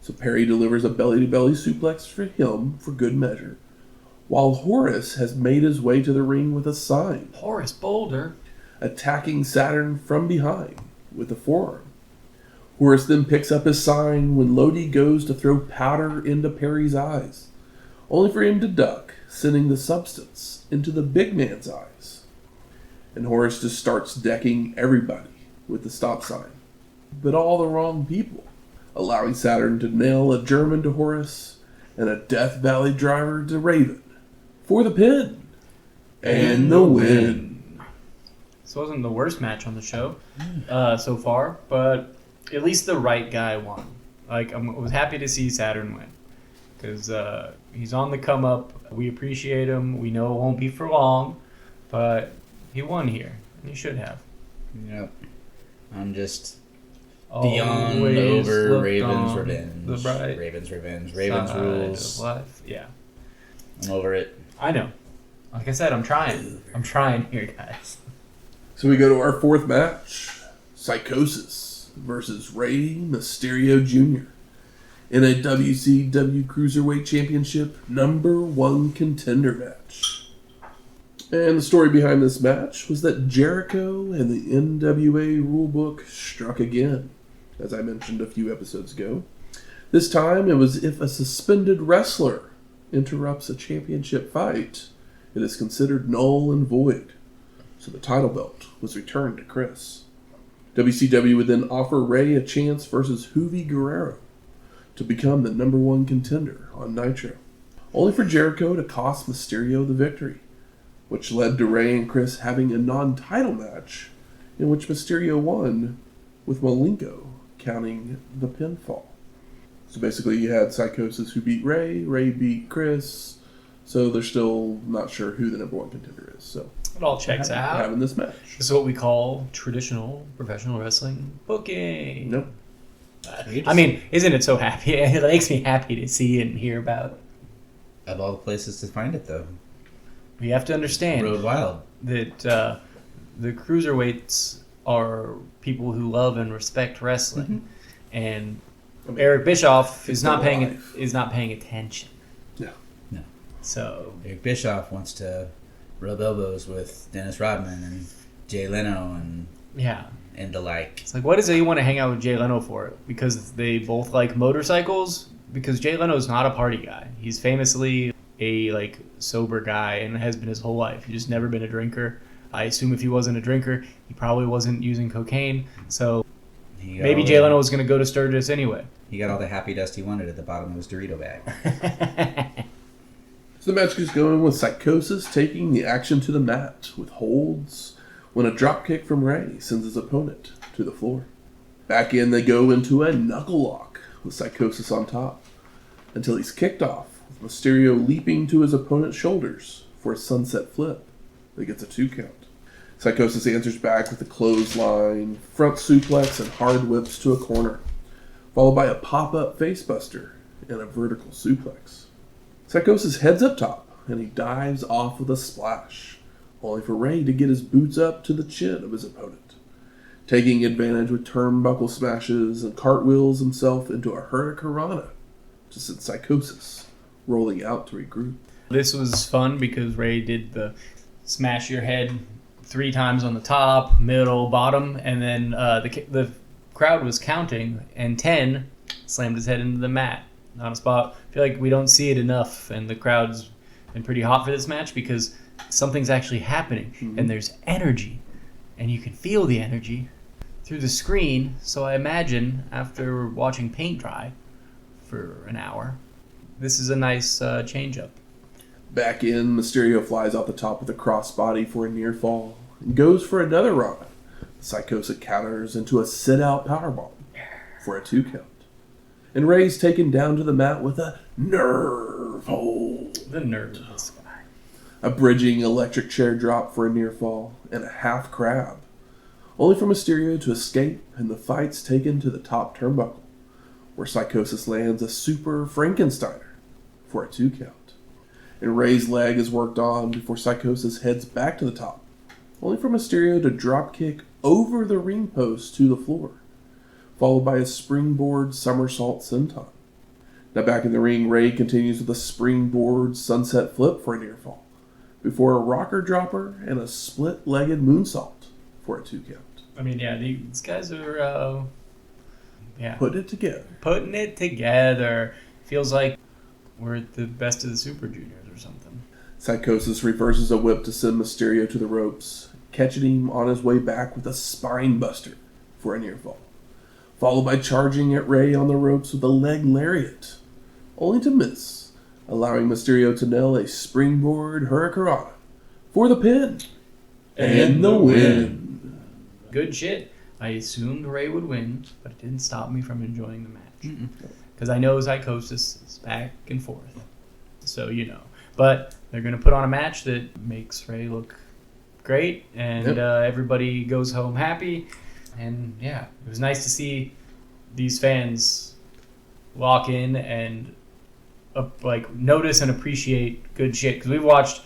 So Perry delivers a belly-to-belly suplex for him for good measure, while Horace has made his way to the ring with a sign, Horace Boulder, attacking Saturn from behind with a forearm. Horace then picks up his sign when Lodi goes to throw powder into Perry's eyes, only for him to duck, sending the substance into the big man's eyes. And Horace just starts decking everybody with the stop sign, but all the wrong people, allowing Saturn to nail a German to Horace and a Death Valley driver to Raven for the pin and the win. This wasn't the worst match on the show so far, but at least the right guy won. I was happy to see Saturn win because he's on the come up. We appreciate him. We know it won't be for long, but he won here. He should have. Yep. I'm just Always beyond over looked Raven's on revenge. the bright Raven's revenge. Raven's side rules. of life. Yeah, I'm over it. I know. Like I said, I'm trying. I'm trying here, guys. So we go to our fourth match, Psychosis versus Rey Mysterio Jr. in a WCW Cruiserweight Championship #1 contender match. And the story behind this match was that Jericho and the NWA rulebook struck again, as I mentioned a few episodes ago. This time it was if a suspended wrestler interrupts a championship fight, it is considered null and void. So the title belt was returned to Chris. WCW would then offer Rey a chance versus Guerrero to become the #1 contender on Nitro, only for Jericho to cost Mysterio the victory, which led to Rey and Chris having a non-title match in which Mysterio won, with Malenko counting the pinfall. So basically you had Psychosis who beat Rey beat Chris, so they're still not sure who the #1 contender is. So It all checks out. having this match. This is what we call traditional professional wrestling booking. Nope. I mean, isn't it so happy? It makes me happy to see and hear about. Of all the places to find it, though. We have to understand Road Wild. that the cruiserweights are people who love and respect wrestling, and I mean, Eric Bischoff is it's not their paying life. attention. No. No. So Eric Bischoff wants to rub elbows with Dennis Rodman and Jay Leno yeah, and the like. it's like, what is it you want to hang out with Jay Leno for? Because they both like motorcycles? Because Jay Leno's not a party guy. He's famously a sober guy and has been his whole life. He's just never been a drinker. I assume if he wasn't a drinker, he probably wasn't using cocaine. So maybe Jay Leno was going to go to Sturgis anyway. He got all the happy dust he wanted at the bottom of his Dorito bag. So the match gets going with Psychosis taking the action to the mat with holds when a dropkick from Rey sends his opponent to the floor. Back in, they go into a knuckle lock with Psychosis on top until he's kicked off, with Mysterio leaping to his opponent's shoulders for a sunset flip that gets a 2 count. Psychosis answers back with a clothesline, front suplex, and hard whips to a corner, followed by a pop-up facebuster and a vertical suplex. Psychosis heads up top, and he dives off with a splash, only for Ray to get his boots up to the chin of his opponent, taking advantage with turnbuckle smashes and cartwheels himself into a hurricanrana to send Psychosis rolling out to regroup. This was fun because Ray did the smash your head 3 times on the top, middle, bottom, and then the crowd was counting, and 10 slammed his head into the mat on a spot. I feel like we don't see it enough, and the crowd's been pretty hot for this match because something's actually happening, and there's energy, and you can feel the energy through the screen. So I imagine after watching paint dry for an hour, this is a nice change-up. Back in, Mysterio flies off the top of the crossbody for a near fall and goes for another run. Psychosis counters into a sit-out powerbomb for a 2 count. And Ray's taken down to the mat with a nerve hold. The nerve of this guy. A bridging electric chair drop for a near fall and a half crab. Only for Mysterio to escape and the fight's taken to the top turnbuckle, where Psychosis lands a super Frankensteiner for a 2 count. And Ray's leg is worked on before Psychosis heads back to the top, only for Mysterio to drop kick over the ring post to the floor, followed by a springboard somersault senton. Now back in the ring, Ray continues with a springboard sunset flip for a near fall, before a rocker dropper and a split-legged moonsault for a 2 count. I mean, yeah, these guys are Putting it together. Putting it together. Feels like we're at the best of the Super Juniors or something. Psychosis reverses a whip to send Mysterio to the ropes, catching him on his way back with a spine buster for a near fall, followed by charging at Ray on the ropes with a leg lariat, only to miss, allowing Mysterio to nail a springboard hurricanrana for the pin and the win. Good shit. I assumed Ray would win, but it didn't stop me from enjoying the match. Because I know Psychosis is back and forth. So, you know. But they're going to put on a match that makes Ray look great, and everybody goes home happy. And, yeah, it was nice to see these fans walk in and, notice and appreciate good shit. Because we've watched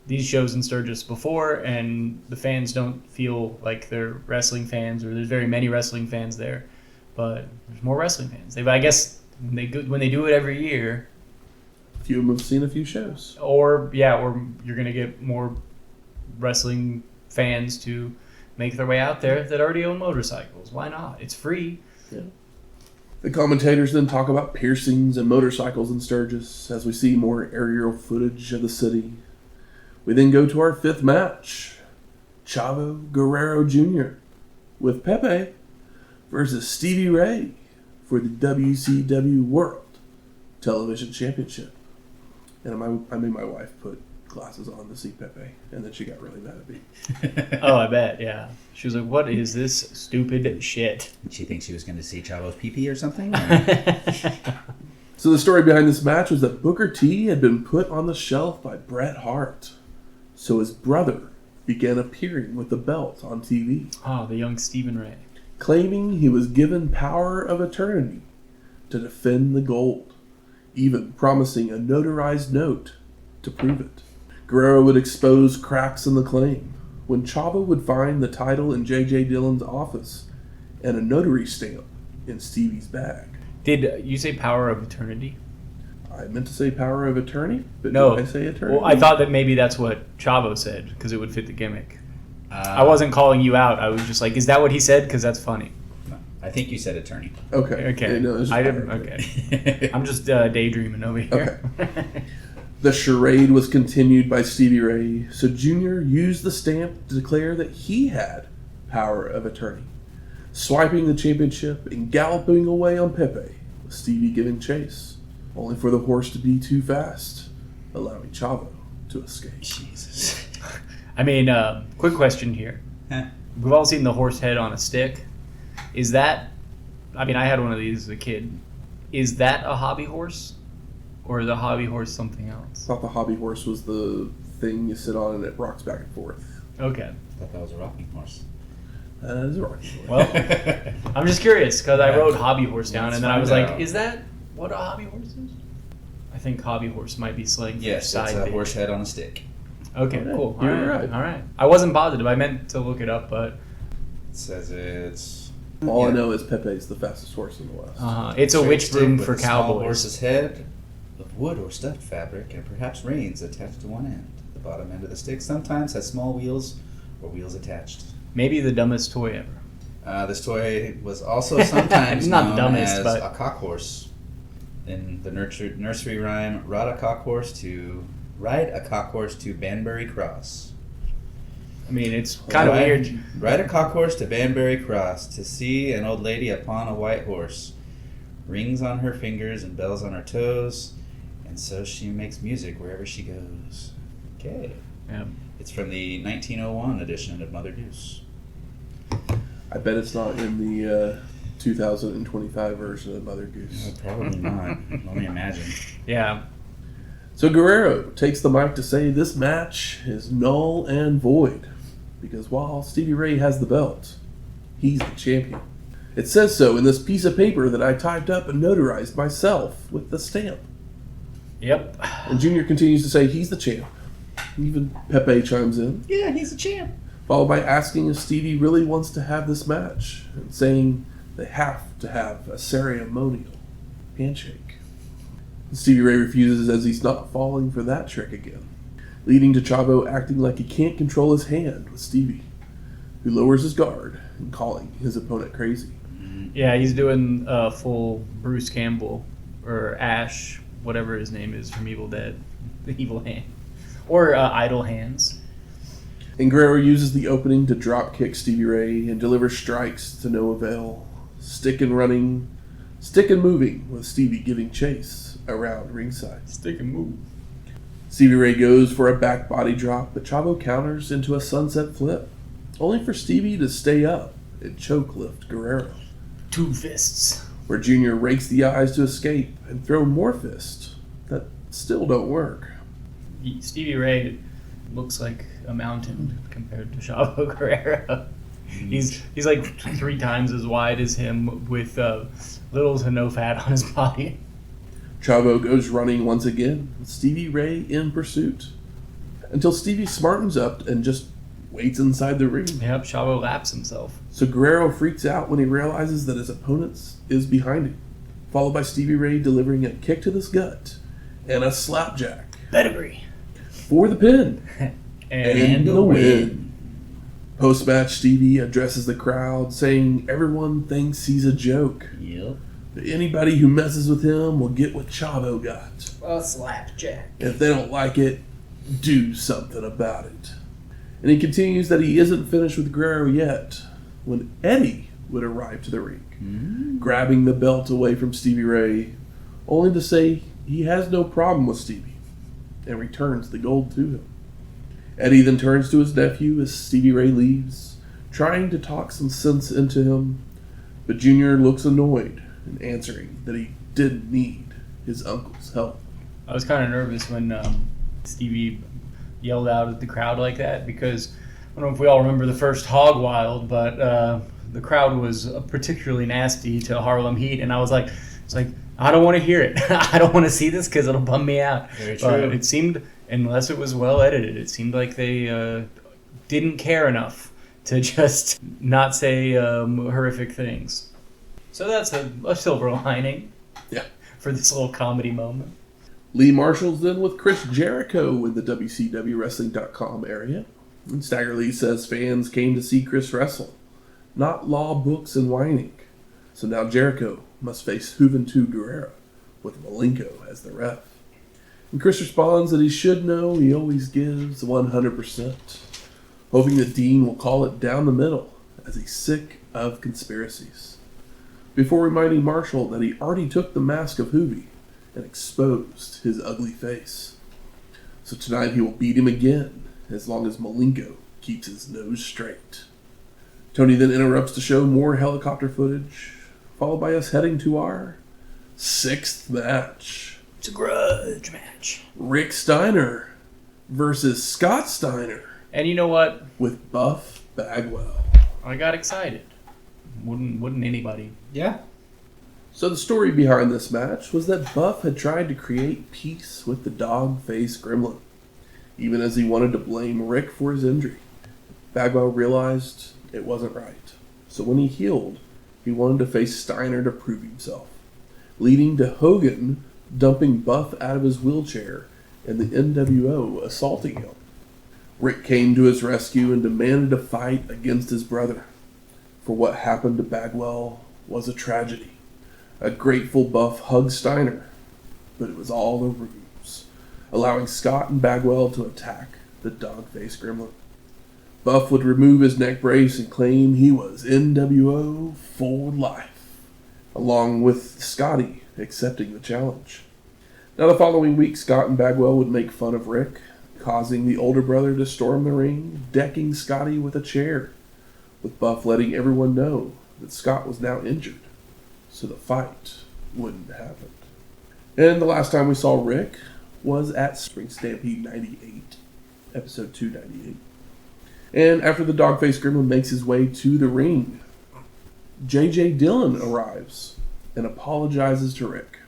these shows in Sturgis before, and the fans don't feel like they're wrestling fans, or there's very many wrestling fans there. But there's more wrestling fans. I guess when they do it every year, Few of them have seen a few shows. or you're gonna get more wrestling fans to make their way out there that already own motorcycles. Why not? It's free. Yeah. The commentators then talk about piercings and motorcycles in Sturgis as we see more aerial footage of the city. We then go to our 5th match, Chavo Guerrero Jr. with Pepe versus Stevie Ray for the WCW World Television Championship. And I made my wife put glasses on to see Pepe, and then she got really mad at me. Oh, I bet, yeah. She was like, what is this stupid shit? Did she think she was going to see Chavo's pee-pee or something? So the story behind this match was that Booker T had been put on the shelf by Bret Hart. So his brother began appearing with the belt on TV. Oh, the young Stephen Ray. Claiming he was given power of attorney to defend the gold, even promising a notarized note to prove it. Guerrero would expose cracks in the claim, when Chavo would find the title in J.J. Dillon's office and a notary stamp in Stevie's bag. Did you say power of eternity? I meant to say power of attorney, but No. did I say attorney? Well, I thought that maybe that's what Chavo said, because it would fit the gimmick. I wasn't calling you out. I was just like, is that what he said? Because that's funny. I think you said attorney. Okay. Okay. Yeah, no, it's just I didn't. power. Okay. I'm just daydreaming over here. Okay. The charade was continued by Stevie Ray, so Junior used the stamp to declare that he had power of attorney, swiping the championship and galloping away on Pepe, with Stevie giving chase, only for the horse to be too fast, allowing Chavo to escape. Jesus. I mean, quick question here. We've all seen the horse head on a stick. Is that... I mean, I had one of these as a kid. Is that a hobby horse? Or is a hobby horse something I else? thought the hobby horse was the thing you sit on and it rocks back and forth. Okay. I thought that was a rocking horse. That is a rocking horse. Well, I'm just curious, because I wrote hobby horse down, Let's and then I was find like, out. is that what a hobby horse is? I think hobby horse might be slang for Yes, side it's a bait. horse head on a stick. Okay, All right. cool. You're right. All right. I wasn't positive. I meant to look it up, but It says it's... All I know is Pepe's the fastest horse in the West. it's a witch broom with for a small cowboys. horse's head of wood or stuffed fabric and perhaps reins attached to one end. The bottom end of the stick sometimes has small wheels or wheels attached. Maybe the dumbest toy ever. This toy was also sometimes Not the known dumbest, as but- a cock horse. In the nursery rhyme, ride a cock horse to Banbury Cross. I mean, it's kind of weird. Ride a cock horse to Banbury Cross to see an old lady upon a white horse. Rings on her fingers and bells on her toes, and so she makes music wherever she goes. Okay. Yeah. It's from the 1901 edition of Mother Goose. I bet it's not in the 2025 version of Mother Goose. No, probably not. Let me imagine. Yeah. So Guerrero takes the mic to say this match is null and void because while Stevie Ray has the belt, he's the champion. It says so in this piece of paper that I typed up and notarized myself with the stamp. Yep. And Junior continues to say he's the champ. Even Pepe chimes in, Yeah, he's a champ. followed by asking if Stevie really wants to have this match and saying they have to have a ceremonial handshake. Stevie Ray refuses as he's not falling for that trick again, leading to Chavo acting like he can't control his hand with Stevie, who lowers his guard and calling his opponent crazy. Yeah, he's doing full Bruce Campbell or Ash, whatever his name is from Evil Dead, the Evil Hand, or Idle Hands. And Guerrero uses the opening to drop kick Stevie Ray and deliver strikes to no avail, stick and moving with Stevie giving chase around ringside. Stick and move. Stevie Ray goes for a back body drop, but Chavo counters into a sunset flip, only for Stevie to stay up and choke lift Guerrero, Two fists. where Junior rakes the eyes to escape and throw more fists that still don't work. Stevie Ray looks like a mountain compared to Chavo Guerrero. He's like 3 times as wide as him with little to no fat on his body. Chavo goes running once again, with Stevie Ray in pursuit, until Stevie smartens up and just waits inside the ring. Yep, Chavo laps himself. So Guerrero freaks out when he realizes that his opponent is behind him, followed by Stevie Ray delivering a kick to the gut and a slapjack Pedigree. for the pin And the win. Post-match, Stevie addresses the crowd, saying everyone thinks he's a joke. Yep. But anybody who messes with him will get what Chavo got. a slapjack. And if they don't like it, do something about it. And he continues that he isn't finished with Guerrero yet, when Eddie would arrive to the ring, grabbing the belt away from Stevie Ray, only to say he has no problem with Stevie, and returns the gold to him. Eddie then turns to his nephew as Stevie Ray leaves, trying to talk some sense into him, but Junior looks annoyed and answering that he didn't need his uncle's help. I was kind of nervous when Stevie yelled out at the crowd like that because I don't know if we all remember the first Hog Wild, but the crowd was particularly nasty to Harlem Heat, and I was like, I don't want to hear it. I don't want to see this because it'll bum me out. Very true. But it seemed, unless it was well edited, it seemed like they didn't care enough to just not say horrific things. So that's a silver lining. Yeah. For this little comedy moment. Lee Marshall's then with Chris Jericho in the WCWWrestling.com area. And Stagger Lee says fans came to see Chris wrestle, not law books and whining. So now Jericho must face Juventud Guerrera with Malenko as the ref. And Chris responds that he should know he always gives 100%, hoping that Dean will call it down the middle as he's sick of conspiracies, before reminding Marshall that he already took the mask of Hoovy and exposed his ugly face. So tonight he will beat him again, as long as Malenko keeps his nose straight. Tony then interrupts to show more helicopter footage, followed by us heading to our 6th match. It's a grudge match. Rick Steiner versus Scott Steiner And you know what? with Buff Bagwell. I got excited. Wouldn't anybody? Yeah. So the story behind this match was that Buff had tried to create peace with the dog-faced gremlin. even as he wanted to blame Rick for his injury. Bagwell realized it wasn't right, so when he healed, he wanted to face Steiner to prove himself, leading to Hogan dumping Buff out of his wheelchair and the NWO assaulting him. Rick came to his rescue and demanded a fight against his brother, for what happened to Bagwell was a tragedy. A grateful Buff hugged Steiner, but it was all a ruse, allowing Scott and Bagwell to attack the dog-faced gremlin. Buff would remove his neck brace and claim he was NWO for life, along with Scotty accepting the challenge. Now the following week, Scott and Bagwell would make fun of Rick, causing the older brother to storm the ring, decking Scotty with a chair, with Buff letting everyone know that Scott was now injured, so the fight wouldn't happen. And the last time we saw Rick was at Spring Stampede 98, episode 298. And after the dog-faced gremlin makes his way to the ring, J.J. Dillon arrives and apologizes to Rick,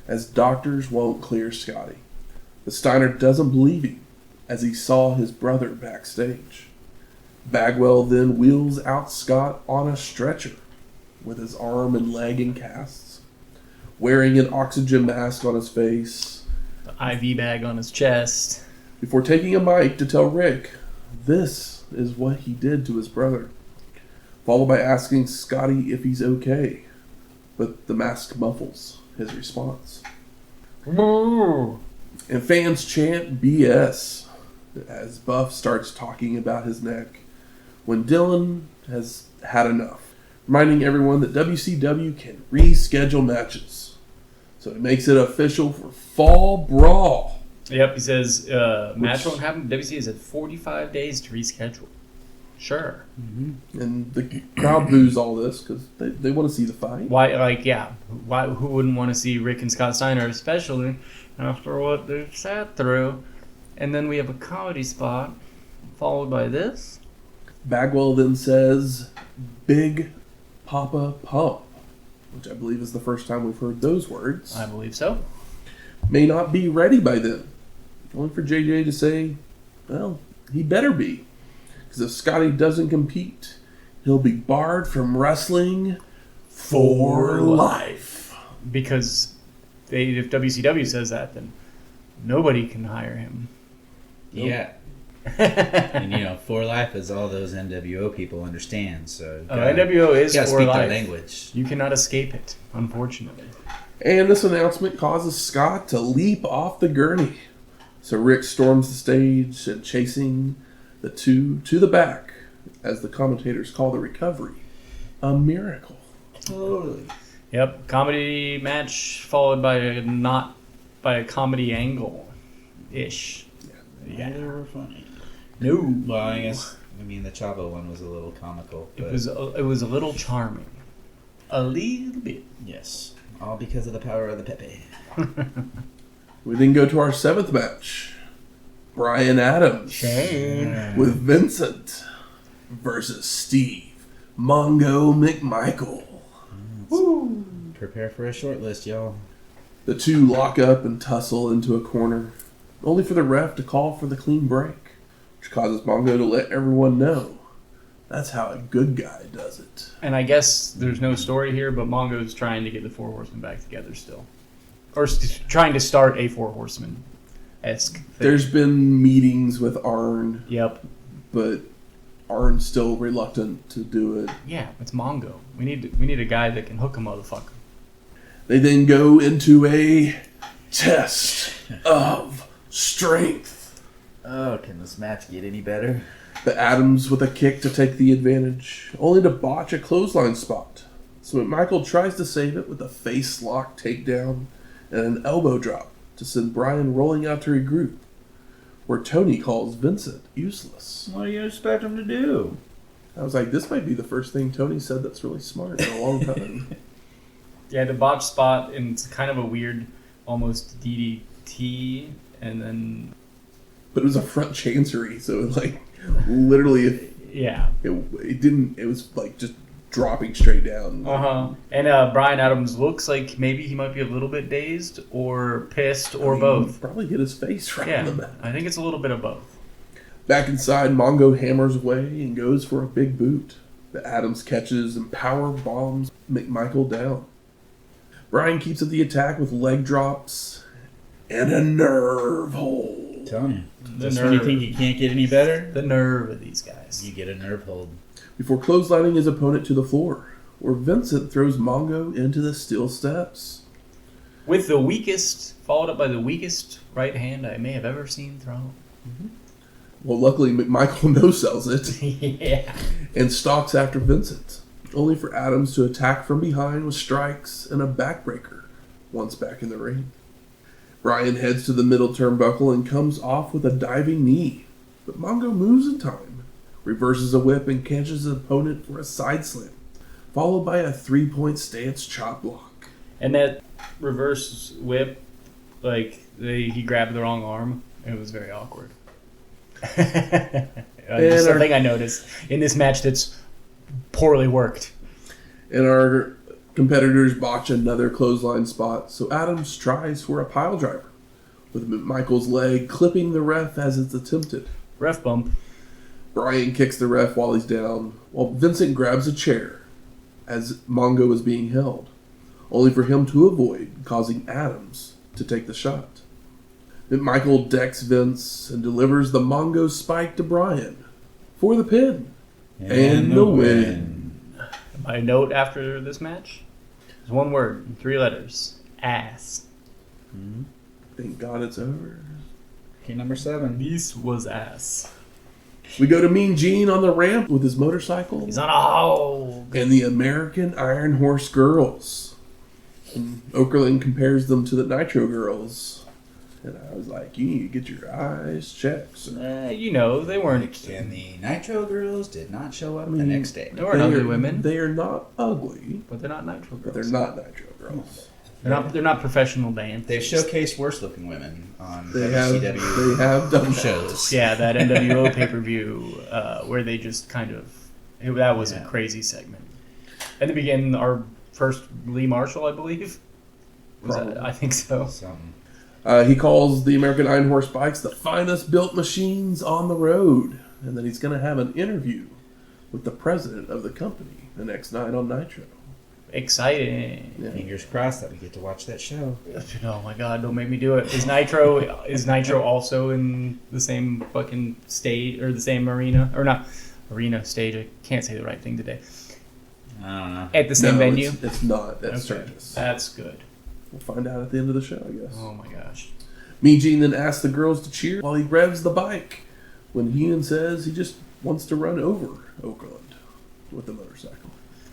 as doctors won't clear Scotty. But Steiner doesn't believe him, as he saw his brother backstage. Bagwell then wheels out Scott on a stretcher, with his arm and leg in casts, wearing an oxygen mask on his face, The IV bag on his chest. before taking a mic to tell Rick this is what he did to his brother, followed by asking Scotty if he's okay, but the mask muffles his response. And fans chant BS as Buff starts talking about his neck, when Dillon has had enough, reminding everyone that WCW can reschedule matches. So he makes it official for Fall Brawl. Yep, he says match won't happen. WC is at 45 days to reschedule. Sure. And the crowd boos all this because they want to see the fight. Why? Like, yeah. Why? Who wouldn't want to see Rick and Scott Steiner, especially after what they've sat through? And then we have a comedy spot, followed by this. Bagwell then says, "Big Papa Pump," which I believe is the first time we've heard those words. I believe so. May not be ready by then. Only for JJ to say, well, he better be. Because if Scotty doesn't compete, he'll be barred from wrestling for life. Because if WCW says that, then nobody can hire him. Yeah. And for life is all those NWO people understand. So NWO is gotta for speak life. their language. You cannot escape it, unfortunately. And this announcement causes Scott to leap off the gurney. So Rick storms the stage and chasing the two to the back, as the commentators call the recovery a miracle. Totally. Yep, comedy match followed by a comedy angle ish. Yeah, they were funny. No, Well, I guess the Chavo one was a little comical. But it was a little charming, a little bit. yes, all because of the power of the Pepe. We then go to our seventh match. Brian Adams with Vincent versus Steve Mongo McMichael. Woo. Prepare for a short list, y'all. The two lock up and tussle into a corner, only for the ref to call for the clean break, which causes Mongo to let everyone know that's how a good guy does it. And I guess there's no story here, but Mongo's trying to get the Four Horsemen back together still. Or trying to start a Four Horsemen-esque thing. There's been meetings with Arn, Yep. but Arn's still reluctant to do it. Yeah, it's Mongo. We need a guy that can hook a motherfucker. They then go into a test of strength. Oh, can this match get any better? But Adams with a kick to take the advantage, only to botch a clothesline spot. So McMichael tries to save it with a face lock takedown and an elbow drop to send Brian rolling out to regroup, where Tony calls Vincent useless. What do you expect him to do? I was like, this might be the first thing Tony said that's really smart in a long time. Yeah, the botch spot, and it's kind of a weird, almost DDT, and then... But it was a front chancery, so literally Yeah. it didn't, it was like just dropping straight down. And Brian Adams looks like maybe he might be a little bit dazed or pissed or both. Probably hit his face right in the back. I think it's a little bit of both. Back inside, Mongo hammers away and goes for a big boot that Adams catches and power bombs McMichael down. Brian keeps up the attack with leg drops and a nerve hold. Tell you. Just when you think you can't get any better, The nerve of these guys. you get a nerve hold. Before clotheslining his opponent to the floor, where Vincent throws Mongo into the steel steps. With the weakest, followed up by the weakest right hand I may have ever seen thrown. Well, luckily McMichael no-sells it Yeah. and stalks after Vincent, only for Adams to attack from behind with strikes and a backbreaker once back in the ring. Brian heads to the middle turnbuckle and comes off with a diving knee, but Mongo moves in time, reverses a whip and catches his opponent for a side slam, followed by a 3-point stance chop block. And that reverse whip, he grabbed the wrong arm. It was very awkward. Just something I noticed in this match that's poorly worked. And our competitors botch another clothesline spot, so Adams tries for a pile driver, with McMichael's leg clipping the ref as it's attempted. Ref bump. Brian kicks the ref while he's down, while Vincent grabs a chair as Mongo is being held, only for him to avoid, causing Adams to take the shot. McMichael decks Vince and delivers the Mongo spike to Brian for the pin and the win. My note after this match is one word, 3 letters: ass. Thank God it's over. Okay, number 7. This was ass. We go to Mean Gene on the ramp with his motorcycle He's on a hog. and the American Iron Horse Girls. And Okerlund compares them to the Nitro Girls. And I was like, you need to get your eyes checked. Sir. They weren't. And the Nitro Girls did not show up the next day. They weren't ugly women, They are not ugly, but they're not Nitro girls. but they're not Nitro Girls. They're not professional dancers. They've showcased worse-looking women on They WCW have done shows. Yeah, that NWO pay-per-view where they just kind of... that was a crazy segment. At the beginning, our first Lee Marshall, I believe. I think so. Something. He calls the American Iron Horse bikes the finest built machines on the road. And then he's going to have an interview with the president of the company the next night on Nitro. Exciting. Yeah. Fingers crossed that we get to watch that show. Oh my god, don't make me do it. Is Nitro also in the same fucking stage, or the same arena? Or not arena, stage, I can't say the right thing today. I don't know. At the same venue? It's not. That's Okay. Sturgis. That's good. We'll find out at the end of the show, I guess. Oh my gosh. Mean Gene then asks the girls to cheer while he revs the bike, when Heenan says he just wants to run over Okerlund with the motorcycle.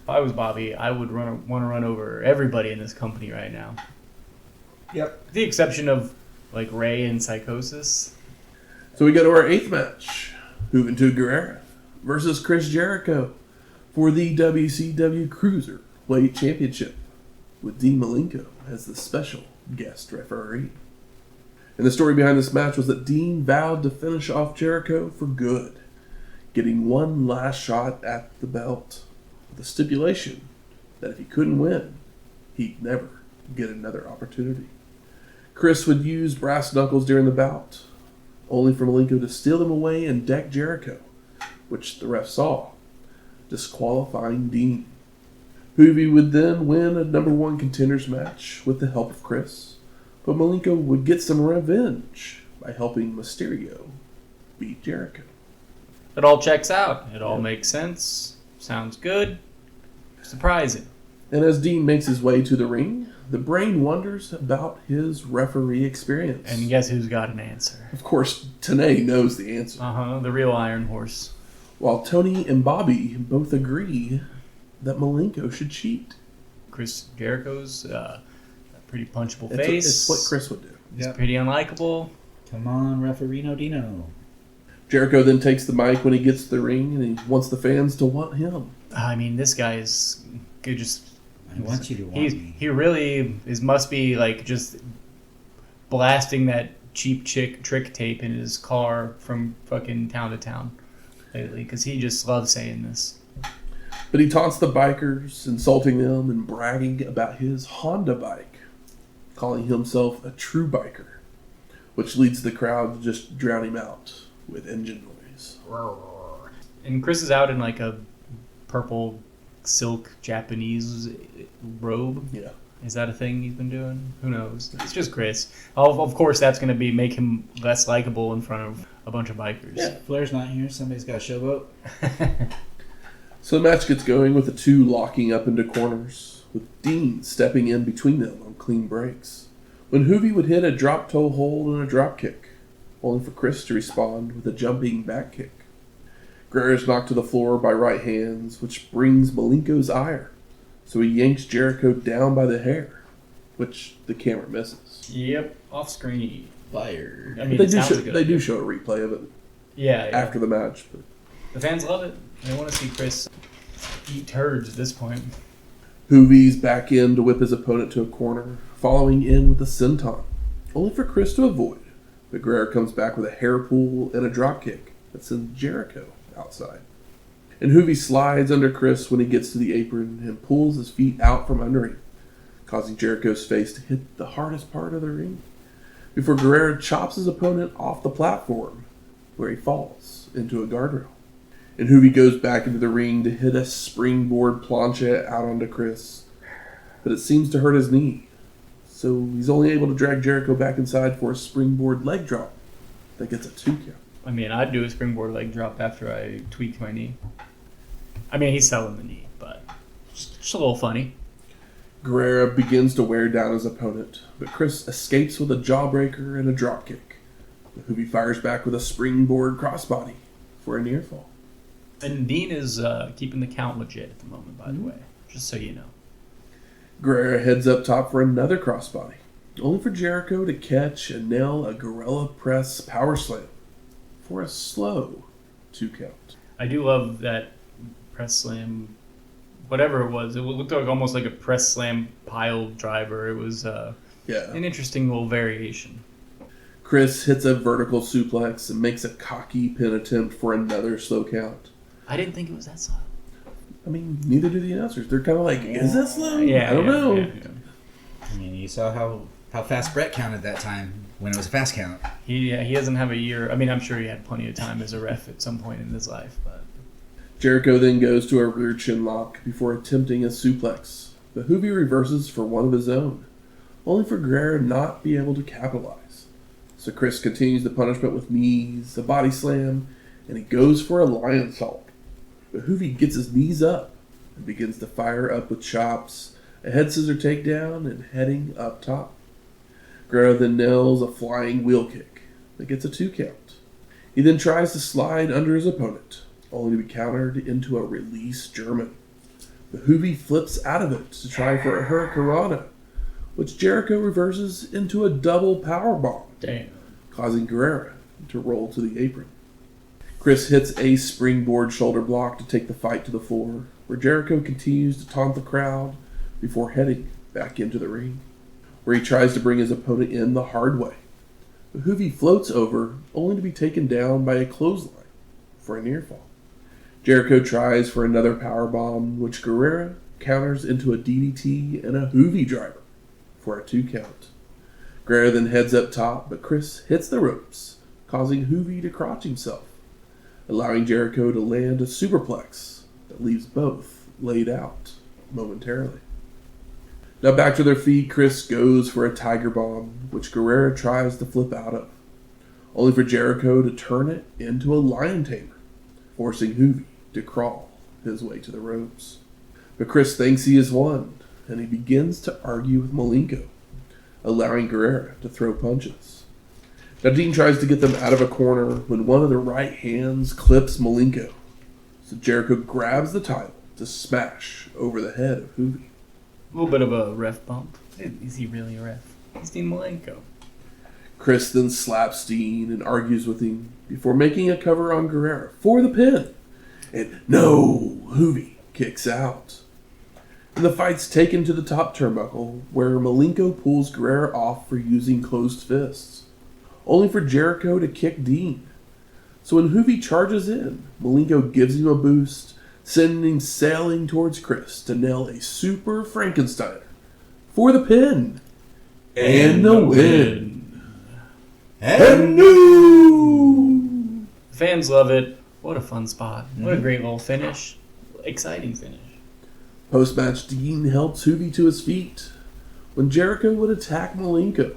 If I was Bobby, I would want to run over everybody in this company right now. Yep. With the exception of, Ray and Psychosis. So we go to our 8th match. Juventud Guerrera versus Chris Jericho for the WCW Cruiserweight Championship, with Dean Malenko as the special guest referee. And the story behind this match was that Dean vowed to finish off Jericho for good, getting one last shot at the belt, with the stipulation that if he couldn't win, he'd never get another opportunity. Chris would use brass knuckles during the bout, only for Malenko to steal them away and deck Jericho, which the ref saw, disqualifying Dean. Hoovy would then win a number 1 contenders match with the help of Chris, but Malenko would get some revenge by helping Mysterio beat Jericho. It all checks out. It all makes sense. Sounds good. Surprising. And as Dean makes his way to the ring, the brain wonders about his referee experience. And guess who's got an answer? Of course, Tenay knows the answer. The real Iron Horse. While Tony and Bobby both agree that Malenko should cheat. Chris Jericho's a pretty punchable face. It's what Chris would do. He's pretty unlikable. Come on, Referino Dino. Jericho then takes the mic when he gets to the ring, and he wants the fans to want him. I mean, this guy is good. I want you to want me. He really must be just blasting that cheap chick trick tape in his car from fucking town to town lately, because he just loves saying this. But he taunts the bikers, insulting them and bragging about his Honda bike, calling himself a true biker, which leads the crowd to just drown him out with engine noise. And Chris is out in like a purple silk Japanese robe. Yeah. Is that a thing he's been doing? Who knows? It's just Chris. Of course, that's going to make him less likable in front of a bunch of bikers. Yeah, Flair's not here. Somebody's got a showboat. So the match gets going with the two locking up into corners, with Dean stepping in between them on clean breaks, when Juvi would hit a drop toe hold and a drop kick, only for Chris to respond with a jumping back kick. Guerrero's knocked to the floor by right hands, which brings Malenko's ire, so he yanks Jericho down by the hair, which the camera misses. Yep, off screen. Fired. I mean, They they do show a replay of it yeah. after the match. But The fans love it. They want to see Chris eat turds at this point. Juvi's back in to whip his opponent to a corner, following in with a senton, only for Chris to avoid. But Guerrero comes back with a hair pull and a drop kick that sends Jericho outside. And Juvi slides under Chris when he gets to the apron and pulls his feet out from under him, causing Jericho's face to hit the hardest part of the ring, before Guerrero chops his opponent off the platform, where he falls into a guardrail. And Juvi goes back into the ring to hit a springboard plancha out onto Chris, but it seems to hurt his knee. So he's only able to drag Jericho back inside for a springboard leg drop that gets a 2 count. I mean, I'd do a springboard leg drop after I tweaked my knee. I mean, he's selling the knee, but just a little funny. Guerrero begins to wear down his opponent, but Chris escapes with a jawbreaker and a dropkick. Juvi fires back with a springboard crossbody for a near fall. And Dean is keeping the count legit at the moment, by the way, just so you know. Guerrero heads up top for another crossbody, only for Jericho to catch and nail a gorilla press power slam for a slow 2 count. I do love that press slam, whatever it was. It looked like almost like a press slam pile driver. It was an interesting little variation. Chris hits a vertical suplex and makes a cocky pin attempt for another slow count. I didn't think it was that slow. I mean, neither do the announcers. They're kind of like, is that slow? Yeah, I don't know. Yeah. I mean, you saw how fast Brett counted that time when it was a fast count. He doesn't have a year. I mean, I'm sure he had plenty of time as a ref at some point in his life, but Jericho then goes to a rear chin lock before attempting a suplex, but Juvi reverses for one of his own, only for Guerrero not be able to capitalize. So Chris continues the punishment with knees, a body slam, and he goes for a lion salt. But Juvi gets his knees up and begins to fire up with chops, a head scissor takedown, and heading up top. Guerrero then nails a flying wheel kick that gets a 2 count. He then tries to slide under his opponent, only to be countered into a release German. But Juvi flips out of it to try for a Hurricanrana, which Jericho reverses into a double powerbomb, causing Guerrero to roll to the apron. Chris hits a springboard shoulder block to take the fight to the floor, where Jericho continues to taunt the crowd before heading back into the ring, where he tries to bring his opponent in the hard way. But Juvi floats over, only to be taken down by a clothesline for a near fall. Jericho tries for another powerbomb, which Guerrero counters into a DDT and a Juvi driver for a 2 count. Guerrero then heads up top, but Chris hits the ropes, causing Juvi to crotch himself, allowing Jericho to land a superplex that leaves both laid out momentarily. Now back to their feet, Chris goes for a tiger bomb, which Guerrero tries to flip out of, only for Jericho to turn it into a lion tamer, forcing Juvi to crawl his way to the ropes. But Chris thinks he has won, and he begins to argue with Malenko, allowing Guerrero to throw punches. Now Dean tries to get them out of a corner when one of the right hands clips Malenko, so Jericho grabs the title to smash over the head of Juvi. a little bit of a ref bump. Is he really a ref? He's Dean Malenko. Chris then slaps Dean and argues with him before making a cover on Guerrero for the pin. And no, Juvi kicks out. And the fight's taken to the top turnbuckle, where Malenko pulls Guerrero off for using closed fists, only for Jericho to kick Dean. So when Juvi charges in, Malenko gives him a boost, sending him sailing towards Chris to nail a Super Frankensteiner for the pin and the win. And new! Fans love it. What a fun spot. What a great little finish. Exciting finish. Post-match, Dean helps Hoovy to his feet when Jericho would attack Malenko,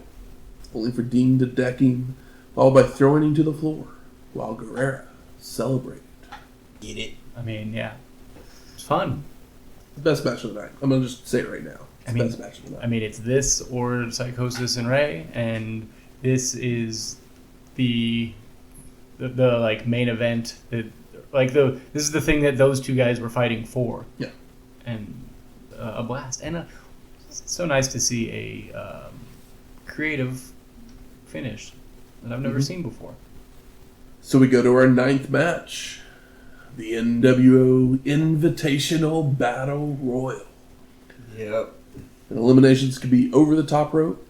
only for Dean to deck him, followed by throwing him to the floor, while Guerrero celebrated. Get it. I mean, yeah. It's fun. The best match of the night. I'm going to just say it right now. It's the best match of the night. I mean, it's this or Psychosis and Ray, and this is the like main event. This is the thing that those two guys were fighting for. Yeah. And a blast. And it's so nice to see a creative finish that I've never seen before. So we go to our 9th match. The NWO Invitational Battle Royal. Yep. And eliminations can be over the top rope,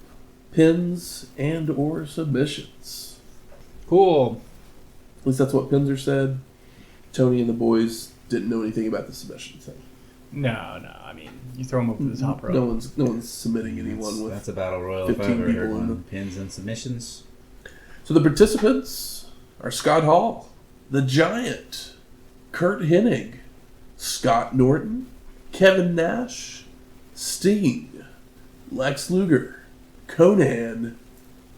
pins, and or submissions. Cool. At least that's what Pinzer said. Tony and the boys didn't know anything about the submission thing. No. I mean, you throw them over the top rope. No one's submitting anyone with. That's a battle royal if 15 I've ever heard people in one. Pins and submissions. So the participants are Scott Hall, the Giant, Kurt Hennig, Scott Norton, Kevin Nash, Sting, Lex Luger, Conan,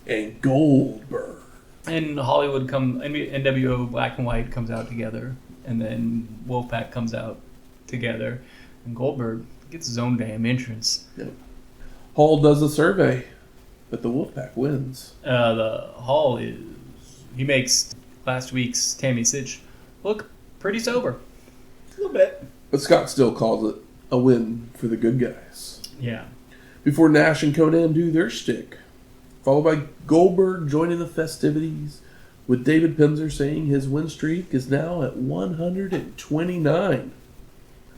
and Goldberg. And NWO Black and White comes out together, and then Wolfpack comes out together, and Goldberg gets his own damn entrance. Yep. Hall does a survey, but the Wolfpack wins. The Hall he makes last week's Tammy Sitch look pretty sober. A little bit. But Scott still calls it a win for the good guys. Yeah. Before Nash and Conan do their shtick, followed by Goldberg joining the festivities, with David Pinzer saying his win streak is now at 129.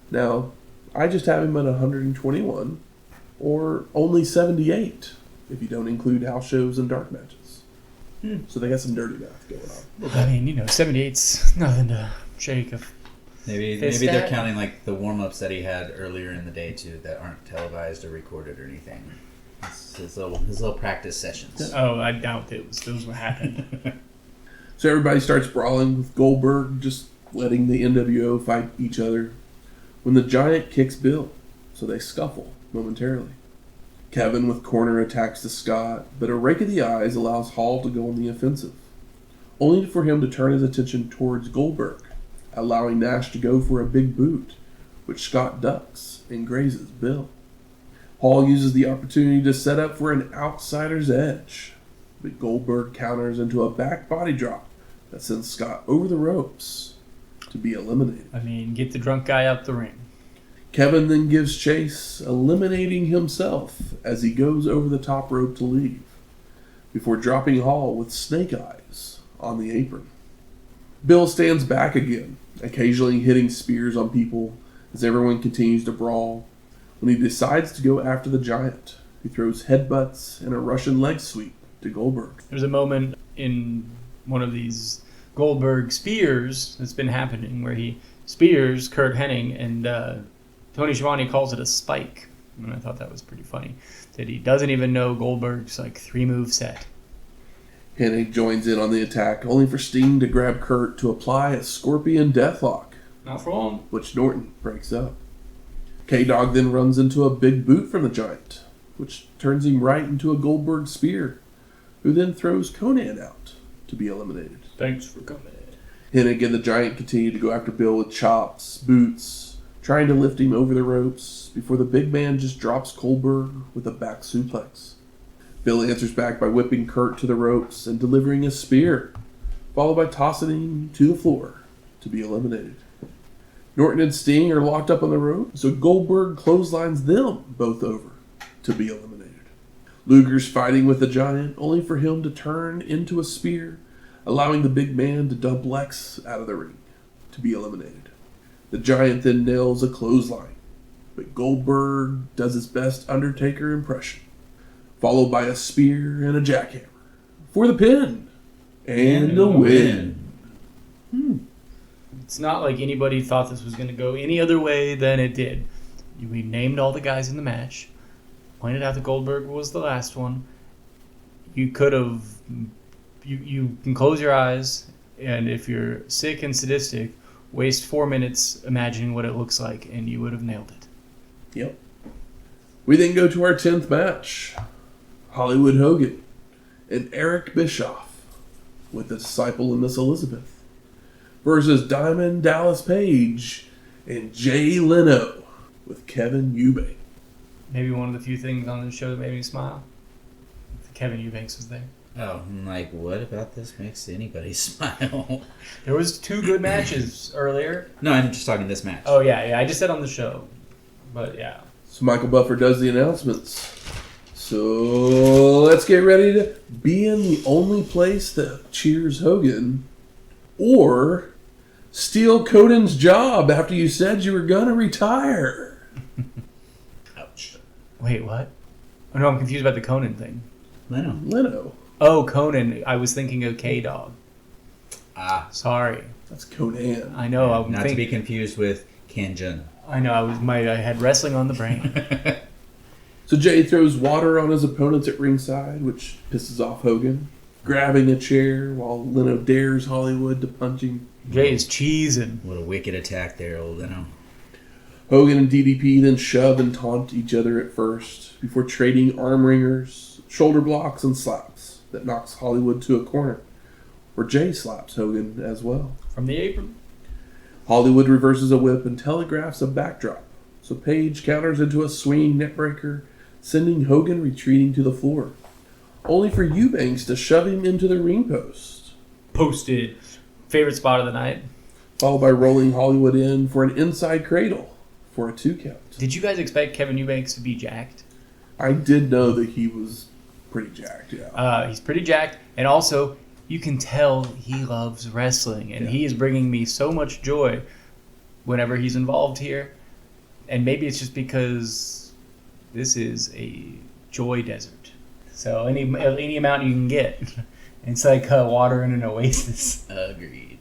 Now, I just have him at 121, or only 78, if you don't include house shows and dark matches. So they got some dirty math going on. I mean, 78's nothing to shake of. Maybe they're counting like the warm-ups that he had earlier in the day too, that aren't televised or recorded or anything. It's his little practice sessions. Oh, I doubt those what happened. So everybody starts brawling with Goldberg, just letting the NWO fight each other, when the Giant kicks Bill, so they scuffle momentarily. Kevin with corner attacks to Scott, but a rake of the eyes allows Hall to go on the offensive, only for him to turn his attention towards Goldberg, allowing Nash to go for a big boot, which Scott ducks and grazes Bill. Hall uses the opportunity to set up for an outsider's edge, but Goldberg counters into a back body drop that sends Scott over the ropes to be eliminated. I mean, get the drunk guy out the ring. Kevin then gives chase, eliminating himself as he goes over the top rope to leave, before dropping Hall with snake eyes on the apron. Bill stands back again, occasionally hitting spears on people as everyone continues to brawl, when he decides to go after the Giant, who throws headbutts and a Russian leg sweep to Goldberg. There's a moment in one of these Goldberg spears that's been happening where he spears Kurt Hennig, and Tony Schiavone calls it a spike. And I thought that was pretty funny, that he doesn't even know Goldberg's 3-move set. Hennig joins in on the attack, only for Sting to grab Kurt to apply a Scorpion Deathlock, Not for long. which Norton breaks up. K-Dog then runs into a big boot from the Giant, which turns him right into a Goldberg spear, who then throws Conan out to be eliminated. Thanks for coming. Hennig and the Giant continue to go after Bill with chops, boots, trying to lift him over the ropes, before the big man just drops Goldberg with a back suplex. Bill answers back by whipping Kurt to the ropes and delivering a spear, followed by tossing him to the floor to be eliminated. Norton and Sting are locked up on the rope, so Goldberg clotheslines them both over to be eliminated. Luger's fighting with the Giant, only for him to turn into a spear, allowing the big man to dump Lex out of the ring to be eliminated. The Giant then nails a clothesline, but Goldberg does his best Undertaker impression, followed by a spear and a jackhammer for the pin and the win. It's not like anybody thought this was going to go any other way than it did. We named all the guys in the match, pointed out that Goldberg was the last one. You could have... You can close your eyes, and if you're sick and sadistic, waste 4 minutes imagining what it looks like, and you would have nailed it. Yep. We then go to our 10th match. Hollywood Hogan and Eric Bischoff with the Disciple and Miss Elizabeth versus Diamond Dallas Page and Jay Leno with Kevin Eubank. Maybe one of the few things on the show that made me smile. Kevin Eubanks was there. Oh, I'm like, what about this makes anybody smile? There was 2 good matches earlier. No, I'm just talking this match. Oh, yeah, I just said on the show. But, yeah. So Michael Buffer does the announcements. So let's get ready to be in the only place that cheers Hogan, or steal Coden's job after you said you were going to retire. Ouch. Wait, what? Oh, no, I'm confused about the Conan thing. Leno. Oh, Conan. I was thinking of K-Dog. Ah. Sorry. That's Conan. I know. Not to be confused with Kanyon. I know. I had wrestling on the brain. So Jay throws water on his opponents at ringside, which pisses off Hogan, grabbing a chair while Leno dares Hollywood to punch him. Jay is cheesing. What a wicked attack there, old Leno. Hogan and DDP then shove and taunt each other at first, before trading arm wringers, shoulder blocks, and slaps that knocks Hollywood to a corner, where Jay slaps Hogan as well. From the apron. Hollywood reverses a whip and telegraphs a backdrop, so Page counters into a swinging neckbreaker, sending Hogan retreating to the floor, only for Eubanks to shove him into the ring post. Posted. Favorite spot of the night. Followed by rolling Hollywood in for an inside cradle for a 2 count. Did you guys expect Kevin Eubanks to be jacked? I did know that he was pretty jacked, yeah. He's pretty jacked, and also you can tell he loves wrestling, and he is bringing me so much joy whenever he's involved here. And maybe it's just because this is a joy desert, so any amount you can get. It's like water in an oasis. Agreed.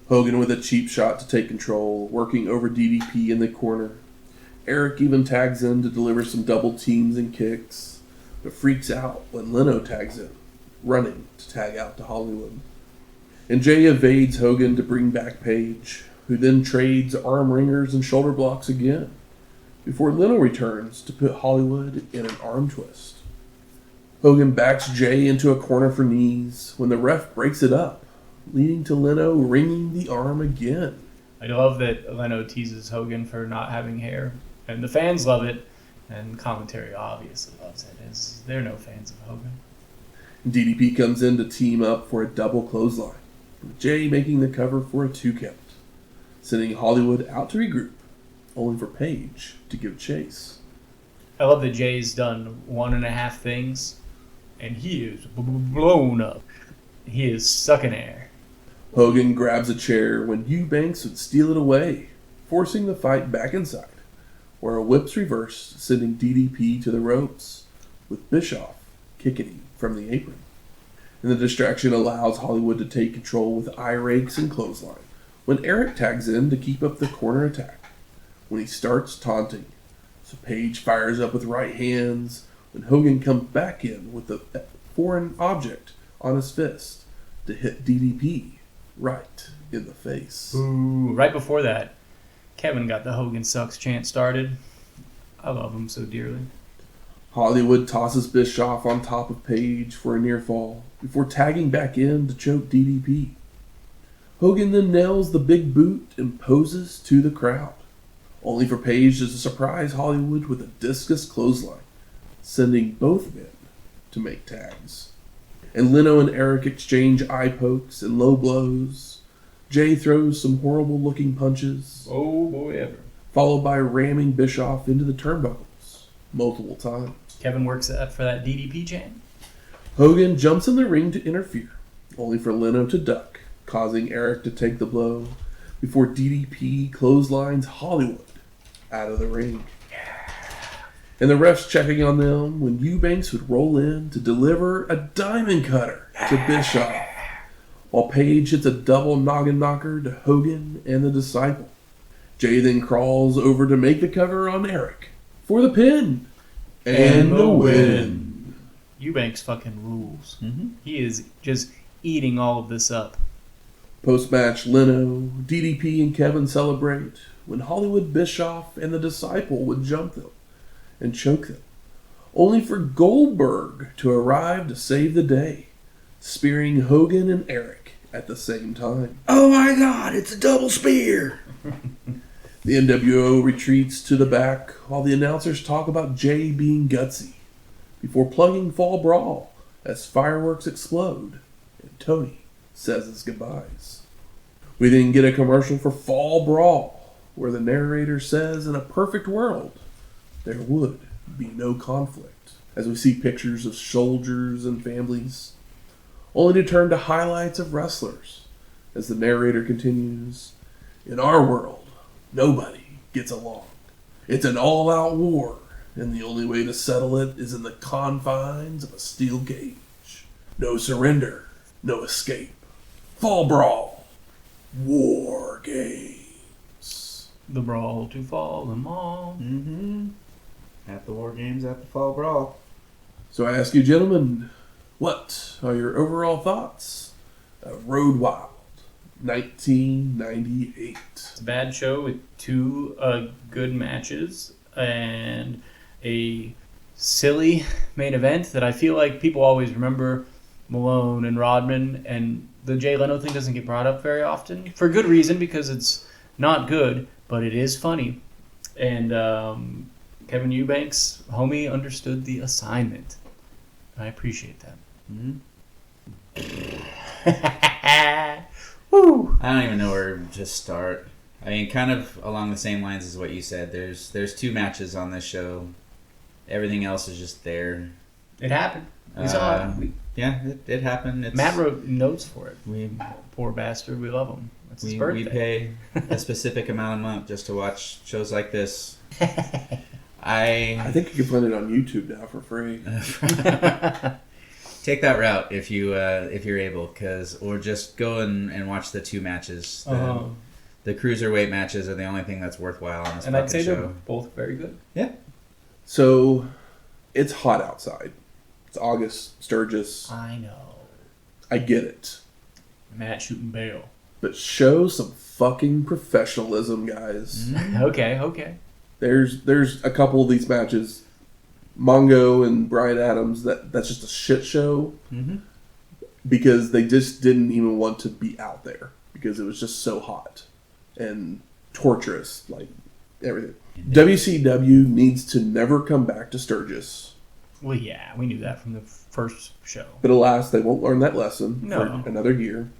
Hogan with a cheap shot to take control, working over DDP in the corner. Eric even tags in to deliver some double teams and kicks, but freaks out when Leno tags in, running to tag out to Hollywood. And Jay evades Hogan to bring back Page, who then trades arm wringers and shoulder blocks again, before Leno returns to put Hollywood in an arm twist. Hogan backs Jay into a corner for knees when the ref breaks it up, leading to Leno wringing the arm again. I love that Leno teases Hogan for not having hair, and the fans love it, and commentary obviously loves it, as they're no fans of Hogan. DDP comes in to team up for a double clothesline, with Jay making the cover for a 2 count, sending Hollywood out to regroup, only for Page to give chase. I love that Jay's done 1.5 things, and he is blown up. He is sucking air. Hogan grabs a chair when Eubanks would steal it away, forcing the fight back inside, where a whip's reversed, sending DDP to the ropes, with Bischoff kicking him from the apron. And the distraction allows Hollywood to take control with eye rakes and clothesline, when Eric tags in to keep up the corner attack, when he starts taunting. So Page fires up with right hands, when Hogan comes back in with a foreign object on his fist to hit DDP right in the face. Ooh, right before that, Kevin got the Hogan sucks chant started. I love him so dearly. Hollywood tosses Bischoff on top of Page for a near fall, before tagging back in to choke DDP. Hogan then nails the big boot and poses to the crowd, only for Page to surprise Hollywood with a discus clothesline, sending both men to make tags. And Leno and Eric exchange eye pokes and low blows. Jay throws some horrible looking punches. Oh boy ever. Followed by ramming Bischoff into the turnbuckles multiple times. Kevin works up for that DDP chant. Hogan jumps in the ring to interfere, only for Leno to duck, causing Eric to take the blow, before DDP clotheslines Hollywood out of the ring. And the refs checking on them when Eubanks would roll in to deliver a diamond cutter to Bischoff, while Page hits a double noggin knocker to Hogan and the Disciple. Jay then crawls over to make the cover on Eric for the pin and the win. Eubanks fucking rules. Mm-hmm. He is just eating all of this up. Post-match, Leno, DDP, and Kevin celebrate when Hollywood Bischoff and the Disciple would jump them and choke them, only for Goldberg to arrive to save the day, spearing Hogan and Eric at the same time. Oh my God, it's a double spear! The NWO retreats to the back while the announcers talk about Jay being gutsy before plugging Fall Brawl as fireworks explode and Tony says his goodbyes. We then get a commercial for Fall Brawl where the narrator says in a perfect world there would be no conflict as we see pictures of soldiers and families, only to turn to highlights of wrestlers as the narrator continues, in our world, nobody gets along. It's an all-out war, and the only way to settle it is in the confines of a steel cage. No surrender, no escape. Fall Brawl. War Games. The brawl to fall them all. Mm-hmm. At the War Games, at the Fall Brawl. So I ask you, gentlemen, what are your overall thoughts of Road Wild 1998? It's a bad show with two good matches and a silly main event that I feel like people always remember Malone and Rodman, and the Jay Leno thing doesn't get brought up very often for good reason because it's not good, but it is funny. And Kevin Eubanks, homie, understood the assignment. I appreciate that. Mm-hmm. Woo! I don't even know where to start. I mean, kind of along the same lines as what you said. There's two matches on this show. Everything else is just there. It happened. We saw it. Yeah, it happened. Matt wrote notes for it. We Poor bastard. We love him. It's his we birthday. pay a specific amount a month just to watch shows like this. I think you can find it on YouTube now for free. Take that route if you're able, or just go and watch the two matches. The Cruiserweight matches are the only thing that's worthwhile on this and I'd say show. they're both very good. Yeah. So, it's hot outside. It's August, Sturgis. I know. I get it. Matt shooting bail. But show some fucking professionalism, guys. Mm-hmm. Okay. There's a couple of these matches, Mongo and Bryan Adams, that's just a shit show Mm-hmm. because they just didn't even want to be out there because it was just so hot and torturous, like everything. WCW needs to never come back to Sturgis. Well, yeah, we knew that from the first show. But alas, they won't learn that lesson No. for another year.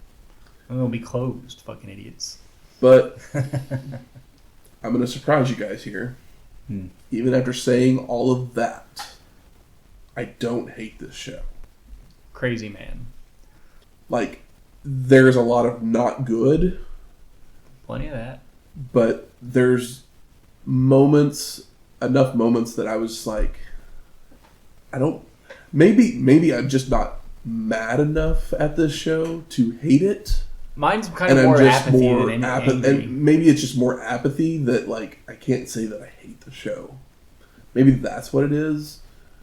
And they'll be closed, fucking idiots. But I'm going to surprise you guys here. Even after saying all of that, I don't hate this show. Crazy man. Like, there's a lot of not good, Plenty of that. but there's enough moments that I was like, maybe I'm just not mad enough at this show to hate it. Mine's kind of more apathy than any angry. And maybe it's just more apathy that, like, I can't say that I hate the show. Maybe that's what it is.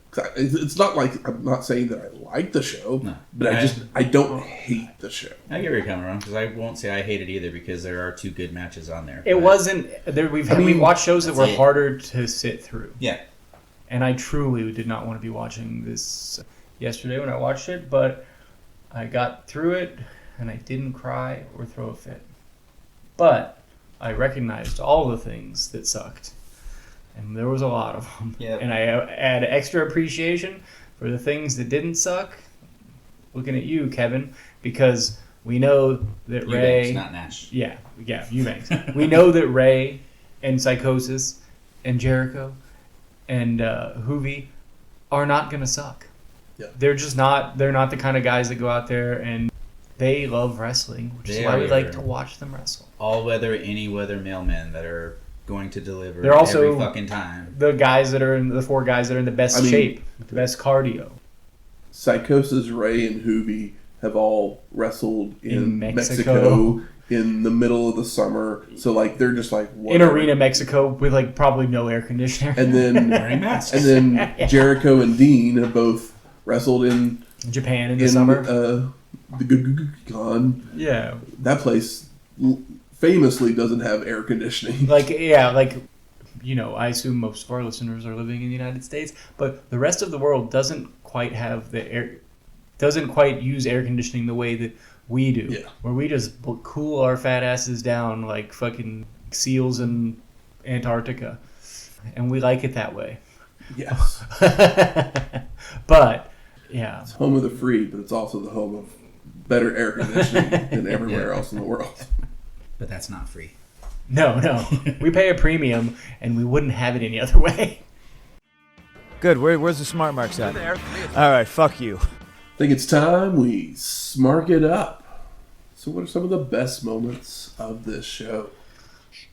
'Cause it's not like I'm not saying that I like the show, No. but I don't hate the show. I get where you're coming from, because I won't say I hate it either, because there are two good matches on there. It wasn't there. We've watched shows that were harder to sit through. Yeah. And I truly did not want to be watching this yesterday when I watched it, but I got through it and I didn't cry or throw a fit. But I recognized all the things that sucked. And there was a lot of them. Yep. And I had extra appreciation for the things that didn't suck. Looking at you, Kevin, because we know that Ray... Eubanks, not Nash. Yeah, Eubanks. We know that Ray and Psychosis and Jericho and Hoovy are not going to suck. Yeah. They're just not. They're not the kind of guys that go out there and they love wrestling, which is why we like to watch them wrestle. All weather, any weather mailmen that are going to deliver They're also every fucking time. The guys that are in the four guys that are in the best shape, the best cardio. Psychosis, Ray, and Hoovy have all wrestled in Mexico. Mexico in the middle of the summer. So like they're just like In whatever. Arena, Mexico, with like probably no air conditioner. And then Wearing masks. and then Jericho and Dean have both wrestled in Japan in the summer. The Con. Yeah. That place famously doesn't have air conditioning. I assume most of our listeners are living in the United States, but the rest of the world doesn't quite use air conditioning the way that we do. Yeah. Where we just cool our fat asses down like fucking seals in Antarctica. And we like it that way. Yes. But, yeah. It's home of the free, but it's also the home of better air conditioning than everywhere else in the world. But that's not free. No. We pay a premium, and we wouldn't have it any other way. Good. Where's the smart marks at? All right, fuck you. I think it's time we smark it up. So what are some of the best moments of this show?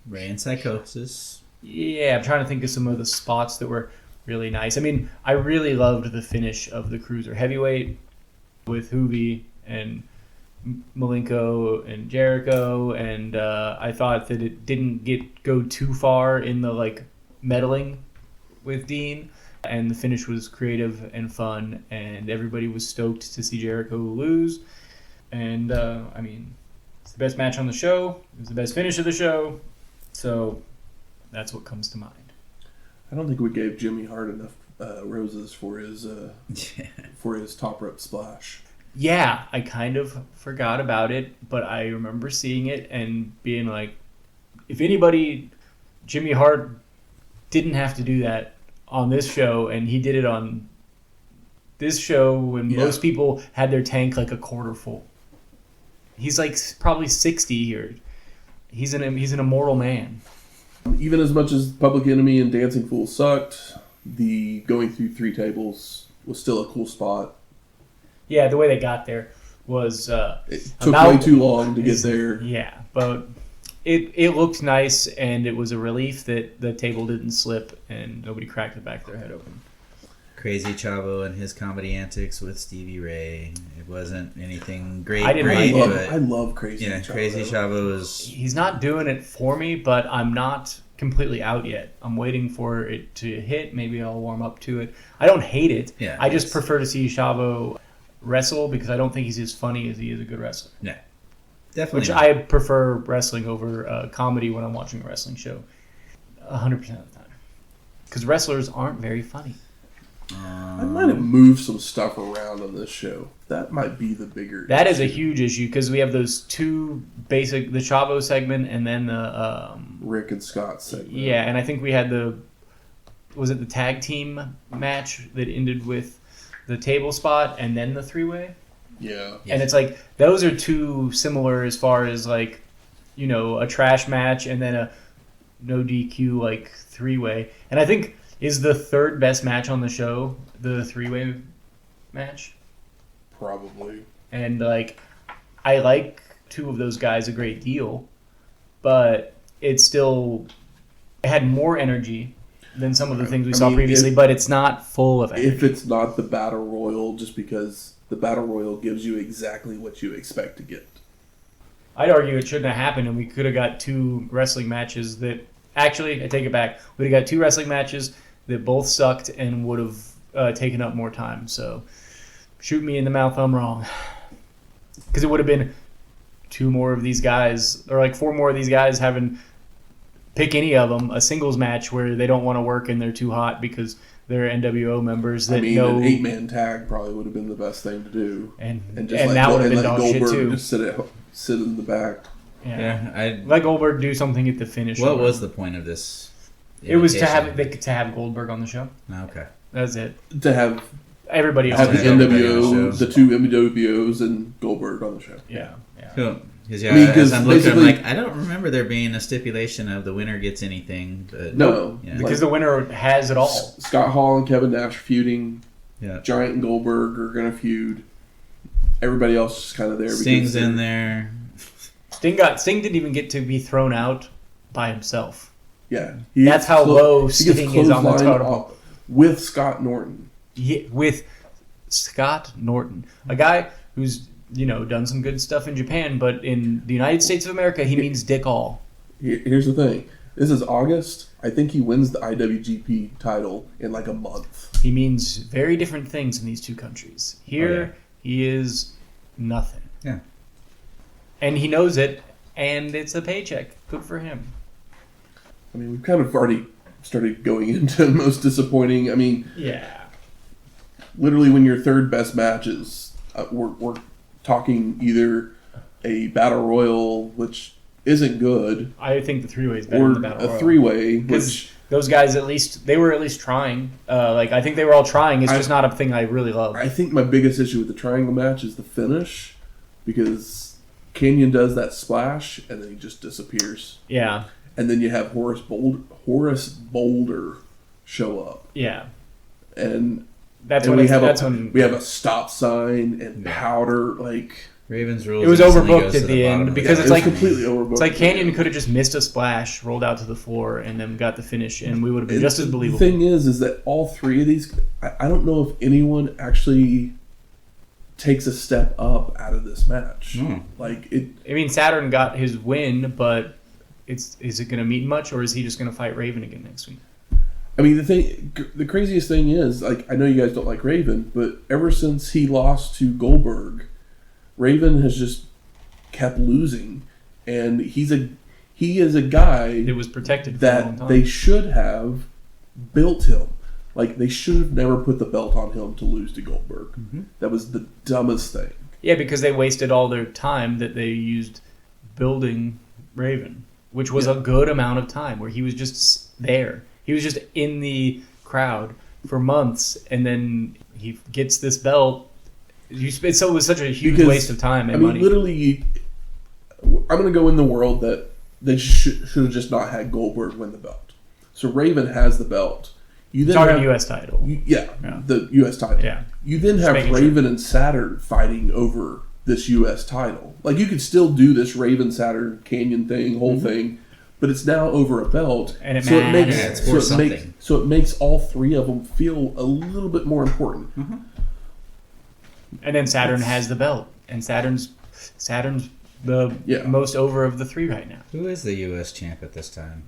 Ray and Psychosis. Yeah, I'm trying to think of some of the spots that were really nice. I mean, I really loved the finish of the Cruiser Heavyweight with Hoovy and Malenko and Jericho, and I thought that it didn't go too far in the like meddling with Dean, and the finish was creative and fun, and everybody was stoked to see Jericho lose. And I mean, it's the best match on the show. It was the best finish of the show, so that's what comes to mind. I don't think we gave Jimmy Hart enough roses for his top rope splash. Yeah, I kind of forgot about it, but I remember seeing it and being like, if anybody, Jimmy Hart didn't have to do that on this show, and he did it on this show when most people had their tank like a quarter full. He's like probably 60 here. He's an immortal man. Even as much as Public Enemy and Dancing Fool sucked, the going through 3 tables was still a cool spot. Yeah, the way they got there was it took way too long to get there. Yeah, but it looked nice, and it was a relief that the table didn't slip and nobody cracked the back of their head open. Crazy Chavo and his comedy antics with Stevie Ray. It wasn't anything great. I love Crazy Chavo. Crazy Chavo is... He's not doing it for me, but I'm not completely out yet. I'm waiting for it to hit. Maybe I'll warm up to it. I don't hate it. Yeah, I just prefer to see Chavo wrestle because I don't think he's as funny as he is a good wrestler. Yeah, definitely. Which I prefer wrestling over comedy when I'm watching a wrestling show 100% of the time. Because wrestlers aren't very funny. I might have moved some stuff around on this show. That might be the bigger That issue. is a huge issue because we have those two basic, the Chavo segment and then the... Rick and Scott segment. Yeah, and I think we had was it the tag team match that ended with the table spot and then the 3-way? Yeah. And it's like, those are two similar as far as like, a trash match and then a no DQ like 3-way. And I think... Is the third best match on the show the 3-way match? Probably. And, I like 2 of those guys a great deal, but it had more energy than some of the things we saw previously, but it's not full of energy. If it's not the Battle Royal, just because the Battle Royal gives you exactly what you expect to get. I'd argue it shouldn't have happened, and we could have got 2 wrestling matches that... Actually, I take it back. We'd have got 2 wrestling matches that both sucked and would have taken up more time. So, shoot me in the mouth, I'm wrong. Because it would have been 2 more of these guys, or 4 more of these guys having, pick any of them, a singles match where they don't want to work and they're too hot because they're NWO members that know... an 8-man tag probably would have been the best thing to do. And that would have been dog shit too. Just sit in the back. Yeah, I'd let Goldberg do something at the finish. What was the point of this? It was to have Goldberg on the show. Okay, that's it. To have everybody on have the the show. NWO, the 2 NWOs, and Goldberg on the show. Yeah. Cool. Because I'm looking, I'm like, I don't remember there being a stipulation of the winner gets anything. But no, because the winner has it all. Scott Hall and Kevin Nash feuding. Yeah. Giant and Goldberg are going to feud. Everybody else is kind of there. Sting's in there. Sting didn't even get to be thrown out by himself. Yeah. That's how low Sting is on the totem. With Scott Norton. Yeah, with Scott Norton. A guy who's done some good stuff in Japan, but in the United States of America, he means dick all. Here's the thing. This is August. I think he wins the IWGP title in like a month. He means very different things in these two countries. Here, he is nothing. Yeah. And he knows it, and it's a paycheck. Good for him. I mean, we've kind of already started going into most disappointing. I mean, yeah. Literally, when your third best match is, we're talking either a battle royal, which isn't good, I think the three-way is better or than the battle royal. a three-way, Because which those guys they were at least trying. I think they were all trying. It's just not a thing I really love. I think my biggest issue with the triangle match is the finish, because Kanyon does that splash and then he just disappears. Yeah. And then you have Horace Boulder show up. Yeah. And That's and when we have we a stop sign and powder, like Ravens rules. it was instantly overbooked goes at to the end bottom. because it it's was like completely overbooked. It's like Kanyon could have just missed a splash, rolled out to the floor, and then got the finish, and we would have been just as believable. The thing is that all three of these, I don't know if anyone actually takes a step up out of this match. Like it. I mean, Saturn got his win, but is it going to mean much, or is he just going to fight Raven again next week? I mean, the craziest thing is, like, I know you guys don't like Raven, but ever since he lost to Goldberg, Raven has just kept losing, and he is a guy It was protected for a long that time. they should have built him. Like, they should have never put the belt on him to lose to Goldberg. Mm-hmm. That was the dumbest thing. Yeah, because they wasted all their time that they used building Raven, which was a good amount of time where he was just there. He was just in the crowd for months, and then he gets this belt. It was such a huge waste of time and money. Literally, I'm going to go in the world that they should have just not had Goldberg win the belt. So Raven has the belt. You then Talking have U.S. title. The U.S. title. Yeah. You then have Raven and Saturn fighting over this U.S. title. Like, you could still do this Raven, Saturn, Kanyon thing, whole thing, but it's now over a belt. And it makes all three of them feel a little bit more important. Mm-hmm. And then Saturn has the belt, and Saturn's the most over of the three right now. Who is the U.S. champ at this time?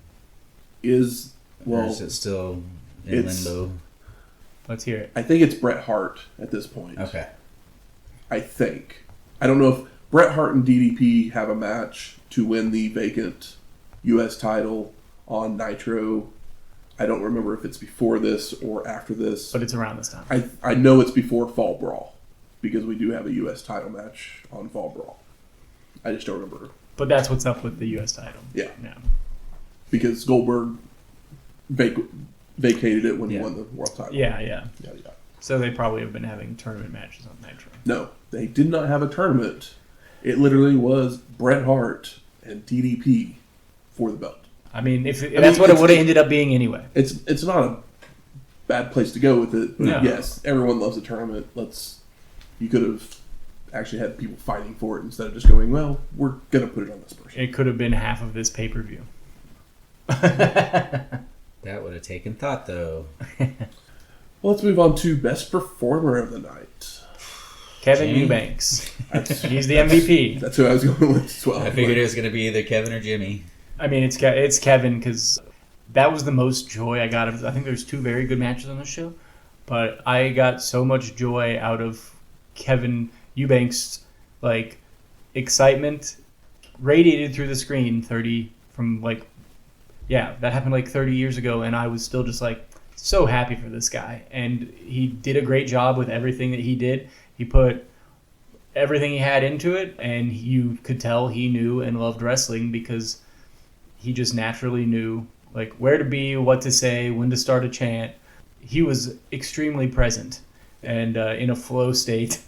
Or is it still in limbo? Let's hear it. I think it's Bret Hart at this point. Okay. I think. I don't know if Bret Hart and DDP have a match to win the vacant U.S. title on Nitro. I don't remember if it's before this or after this. But it's around this time. I know it's before Fall Brawl, because we do have a U.S. title match on Fall Brawl. I just don't remember. But that's what's up with the U.S. title. Yeah. Because Goldberg vacated it when he won the world title. Yeah. So they probably have been having tournament matches on Nitro. No, they did not have a tournament. It literally was Bret Hart and DDP for the belt. I mean, that's what it would have ended up being anyway. It's not a bad place to go with it. But yes, everyone loves a tournament. You could have actually had people fighting for it instead of just going, well, we're going to put it on this person. It could have been half of this pay-per-view. That would have taken thought, though. Well, let's move on to Best Performer of the Night. Kevin Eubanks. He's the MVP. That's who I was going with as well. I figured it was going to be either Kevin or Jimmy. I mean, it's Kevin, because that was the most joy I got. I think there's two very good matches on this show, but I got so much joy out of Kevin Eubanks' excitement radiated through the screen. That happened 30 years ago, and I was still just so happy for this guy. And he did a great job with everything that he did. He put everything he had into it, and you could tell he knew and loved wrestling, because he just naturally knew where to be, what to say, when to start a chant. He was extremely present and in a flow state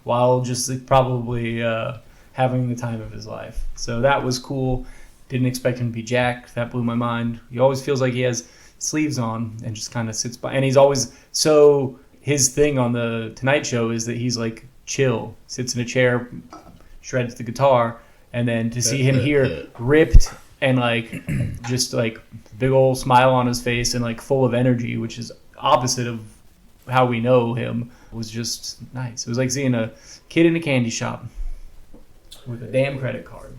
while just probably having the time of his life. So that was cool. Didn't expect him to be jacked. That blew my mind. He always feels like he has sleeves on and just kind of sits by. And he's always his thing on the Tonight Show is that he's chill, sits in a chair, shreds the guitar, and then to see him here ripped and just big old smile on his face and full of energy, which is opposite of how we know him, was just nice. It was like seeing a kid in a candy shop. with a damn credit card.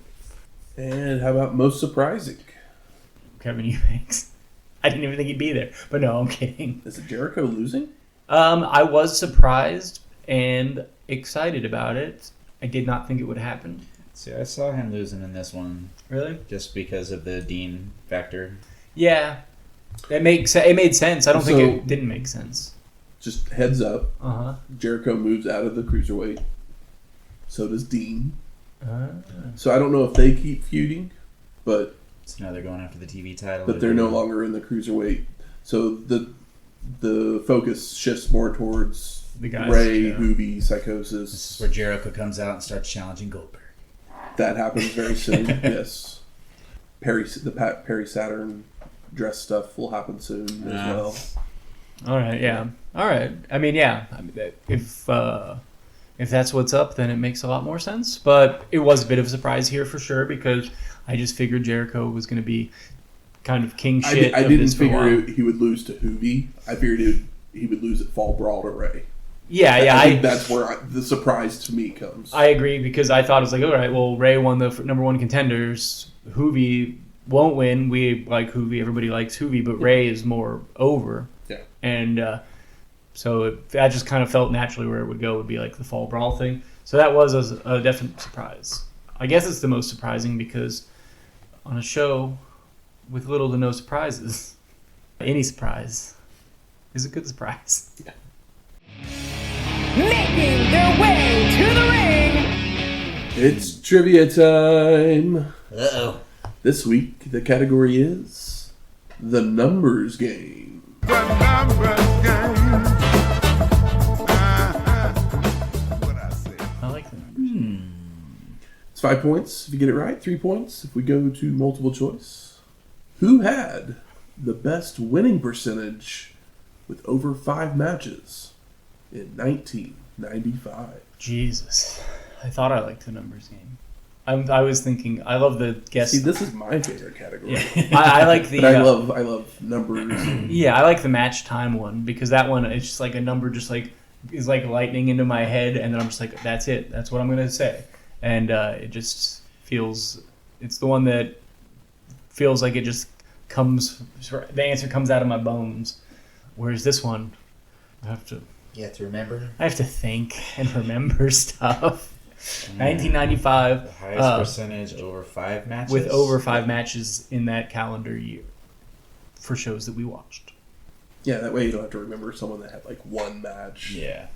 And how about most surprising? Kevin Eubanks. I didn't even think he'd be there. But no, I'm kidding. Is it Jericho losing? I was surprised and excited about it. I did not think it would happen. See, I saw him losing in this one. Really? Just because of the Dean factor. Yeah. It made sense. I don't think it didn't make sense. Just heads up. Uh-huh. Jericho moves out of the Cruiserweight. So does Dean. So I don't know if they keep feuding, but... So now they're going after the TV title. But they're no longer in the Cruiserweight. So the focus shifts more towards the guys, Ray, Hoovy, Psychosis. This is where Jericho comes out and starts challenging Goldberg. That happens very soon, yes. The Perry Saturn dress stuff will happen soon as well. All right, yeah. All right. I mean, yeah. If that's what's up, then it makes a lot more sense. But it was a bit of a surprise here for sure because I just figured Jericho was going to be kind of king shit. I didn't figure he would lose to Hoovy. I figured he would lose at Fall Brawl to Ray. Yeah. I think that's where the surprise to me comes. I agree because I thought it was like, all right, well, Ray won the number one contenders. Hoovy won't win. We like Hoovy. Everybody likes Hoovy, but Ray is more over. Yeah. And so that just kind of felt naturally where it would go would be like the Fall Brawl thing. So that was a definite surprise. I guess it's the most surprising because on a show with little to no surprises, any surprise is a good surprise. Yeah. Making their way to the ring. It's trivia time. Uh-oh. This week, the category is the numbers game. I like the numbers. It's 5 points if you get it right, 3 points if we go to multiple choice. Who had the best winning percentage with over 5 matches in 1995? Jesus. I thought I liked the numbers game. I was thinking, I love the guest. See, this is my favorite category. Yeah. I like the. But I love numbers. Yeah, I like the match time one because that one it's just like a number just like is like lightning into my head, and then I'm just like, that's it. That's what I'm gonna say, and it just feels. It's the one that feels like it just comes. The answer comes out of my bones, whereas this one, I have to. You have to remember. I have to think and remember stuff. 1995. The highest percentage over 5 matches? With over 5 matches in that calendar year for shows that we watched. Yeah, that way you don't have to remember someone that had like one match. Yeah.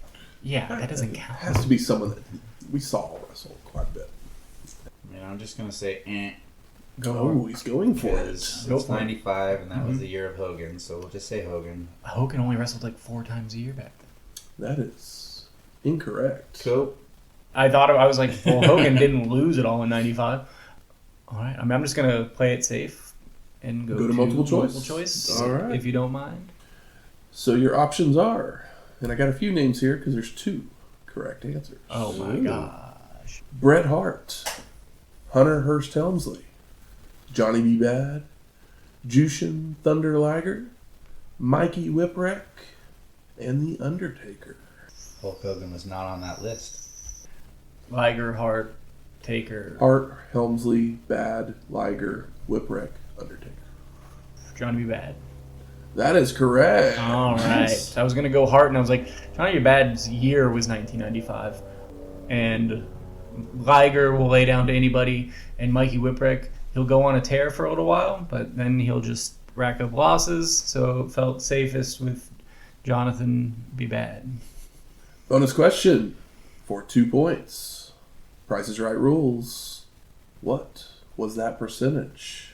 Yeah, that doesn't count. It has to be someone that we saw wrestle quite a bit. I mean, I'm just going to say, He's going for it. It's 95, and that was the year of Hogan, so we'll just say Hogan. Hogan only wrestled like 4 times a year back then. That is incorrect. Cool. I thought I was like, well, Hogan didn't lose it all in 95. All right, I mean, I'm just gonna play it safe and go to multiple choice. All right, if you don't mind. So your options are, and I got a few names here because there's 2 correct answers. Oh my gosh! Bret Hart, Hunter Hearst Helmsley, Johnny B. Bad, Jushin Thunder Liger, Mikey Whipwreck, and The Undertaker. Hulk Hogan was not on that list. Liger, Hart, Taker. Hart, Helmsley, Bad, Liger, Whipwreck, Undertaker. Johnny B. Bad. That is correct. All right. I was going to go Hart, and I was like, Johnny B. Bad's year was 1995. And Liger will lay down to anybody, and Mikey Whipwreck, he'll go on a tear for a little while, but then he'll just rack up losses, so it felt safest with Jonathan B. Bad. Bonus question for 2 points. Price is Right rules. What was that percentage?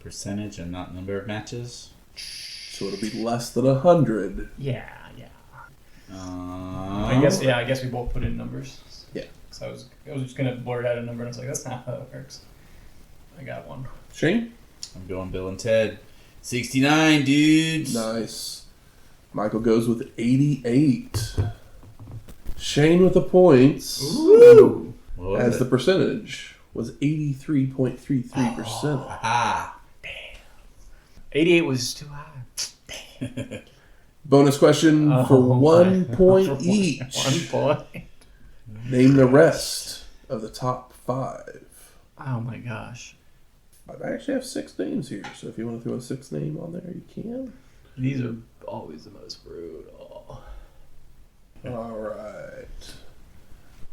Percentage and not number of matches? So it'll be less than 100. Yeah. I guess we both put in numbers. Yeah. So I was just gonna blurt out a number, and I was like, that's not how it works. I got one. Shane? I'm going Bill and Ted. 69, dudes. Nice. Michael goes with 88. Shane with the points. Ooh. As the percentage was 83.33%. Ah. Damn. 88 was too high. Bonus question for 1 point each. 1 point. Name the rest of the top 5. Oh my gosh. I actually have 6 names here, so if you want to throw a 6th name on there, you can. These are always the most brutal. All right.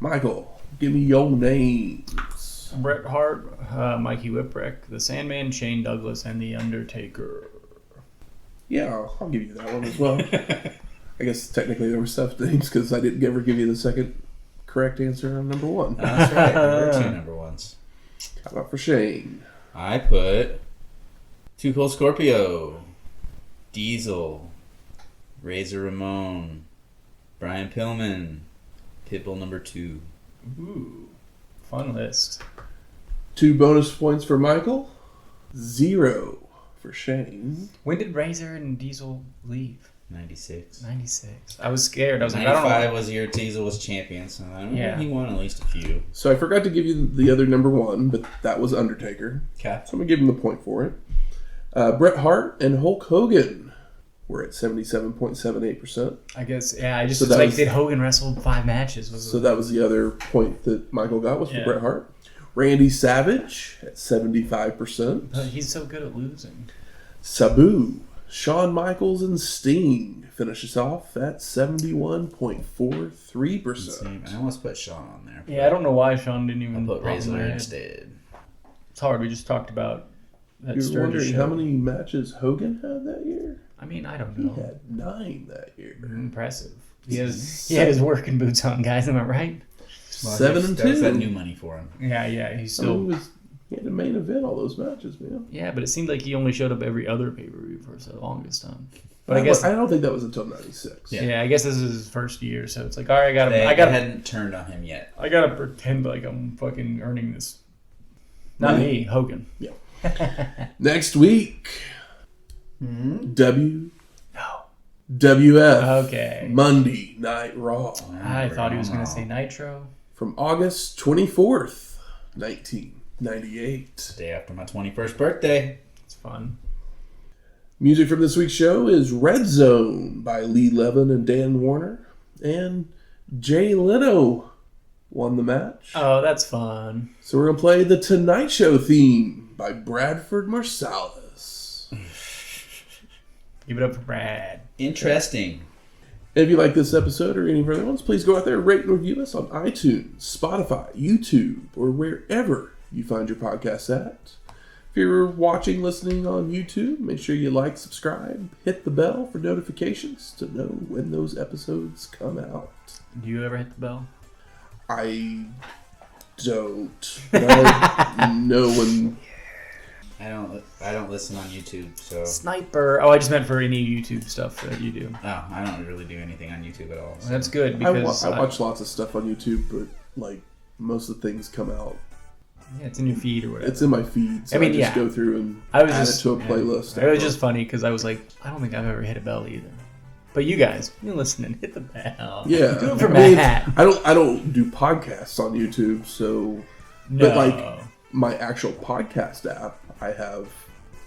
Michael, give me your names. Bret Hart, Mikey Whipwreck, The Sandman, Shane Douglas, and The Undertaker. Yeah, I'll give you that one as well. I guess technically there were 7 names because I didn't ever give you the second correct answer on number 1. That's right. There were 2 number 1s. How about for Shane? I put Too Cold Scorpio, Diesel, Razor Ramon, Brian Pillman, Pitbull number 2. Ooh, fun list. 2 bonus points for Michael. 0 for Shane. When did Razor and Diesel leave? 96. 96. I was scared. I was like, I don't know. 95 was the year Diesel was champion, so I don't know. He won at least a few. So I forgot to give you the other number 1, but that was Undertaker. Okay. So I'm going to give him the point for it. Bret Hart and Hulk Hogan were at 77.78%. I guess, yeah, I just So was that like, was- did Hogan wrestle 5 matches? So that was the other point that Michael got was for Yeah. Bret Hart. Randy Savage at 75%. But he's so good at losing. Sabu, Shawn Michaels, and Sting finishes off at 71.43%. I almost put Sean on there. Yeah, I don't know why Sean didn't even I'll put pop in Razor my head. instead. It's hard. We just talked about that You're Sturgis wondering show. how many matches Hogan had that year? I mean, I don't He know. had 9 that year. Impressive. He had his working boots on, guys. Am I right? 7 and 2. That was that new money for him. Yeah. He's I mean, still. he had to main event all those matches, man. Yeah, but it seemed like he only showed up every other pay-per-view for the longest time. But I guess I don't think that was until 96. yeah, I guess this is his first year, so it's like, all right, They I gotta hadn't turned on him yet. I gotta pretend like I'm fucking earning this. Not me, Hogan. Yeah. Next week, WWF Okay. Monday Night Raw I thought he was gonna say Nitro. from August 24th, 1998. Day after my 21st birthday. It's fun. Music from this week's show is Red Zone by Lee Levin and Dan Warner. And Jay Leno won the match. Oh, that's fun. So we're going to play the Tonight Show theme by Bradford Marsalis. Give it up for Brad. Interesting. And if you like this episode or any of our other ones, please go out there and rate and review us on iTunes, Spotify, YouTube, or wherever you find your podcasts at. If you're watching, listening on YouTube, make sure you like, subscribe, hit the bell for notifications to know when those episodes come out. Do you ever hit the bell? I don't. No one. I don't listen on YouTube, so Sniper. Oh, I just meant for any YouTube stuff that you do. I don't really do anything on YouTube at all. So. That's good I because watch lots of stuff on YouTube, but like most of the things come out. yeah, it's in your feed or whatever. It's in my feed, so I mean, just yeah. go through and I was add just it to a playlist. It was just funny because I was like, I don't think I've ever hit a bell either. But you guys, you listen and hit the bell. Yeah, do it for I mean, Matt. I don't do podcasts on YouTube, so No. but like my actual podcast app,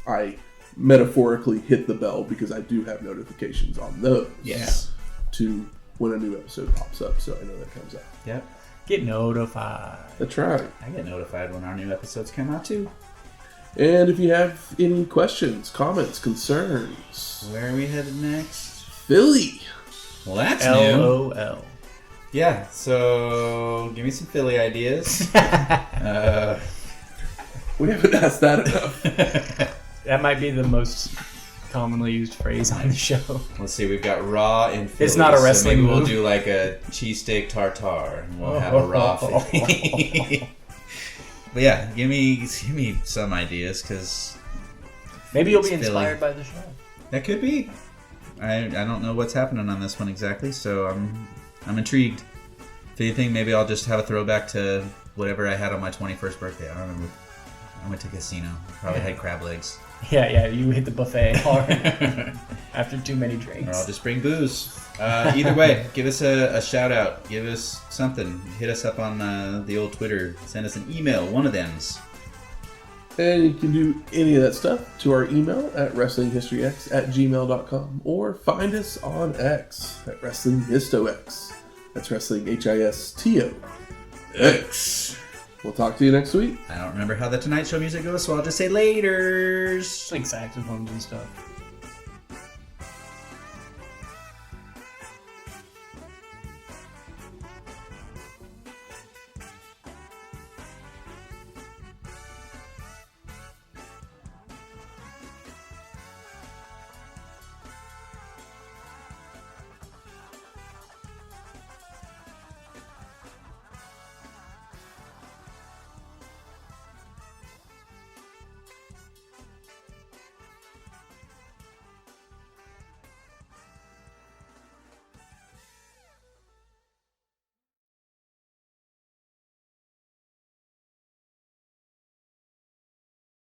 I metaphorically hit the bell because I do have notifications on those. Yeah. To when a new episode pops up, so I know that comes out. Yep. Get notified. That's right. I get notified when our new episodes come out too. And if you have any questions, comments, concerns, Where are we headed next? Philly. Well, that's new. LOL. Yeah, so give me some Philly ideas. We haven't asked that enough. That might be the most commonly used phrase on the show. Let's see, we've got Raw and Philly. It's not a wrestling So maybe we'll move. do like a cheesesteak tartare, and we'll have a Raw Philly. But yeah, give me some ideas, because Maybe you'll be Philly. inspired by the show. That could be. I don't know what's happening on this one exactly, so I'm intrigued. If anything, maybe I'll just have a throwback to whatever I had on my 21st birthday. I don't remember. I went to casino. Probably had crab legs. Yeah, you hit the buffet hard after too many Or drinks. I'll just bring booze. Either way, give us a shout out. Give us something. Hit us up on the old Twitter. Send us an email. One of them's. And you can do any of that stuff to our email at wrestlinghistoryx@gmail.com or find us on X at WrestlingHistoX. That's Wrestling HISTO. X. We'll talk to you next week. I don't remember how the Tonight Show music goes, so I'll just say laters. Like saxophones and stuff.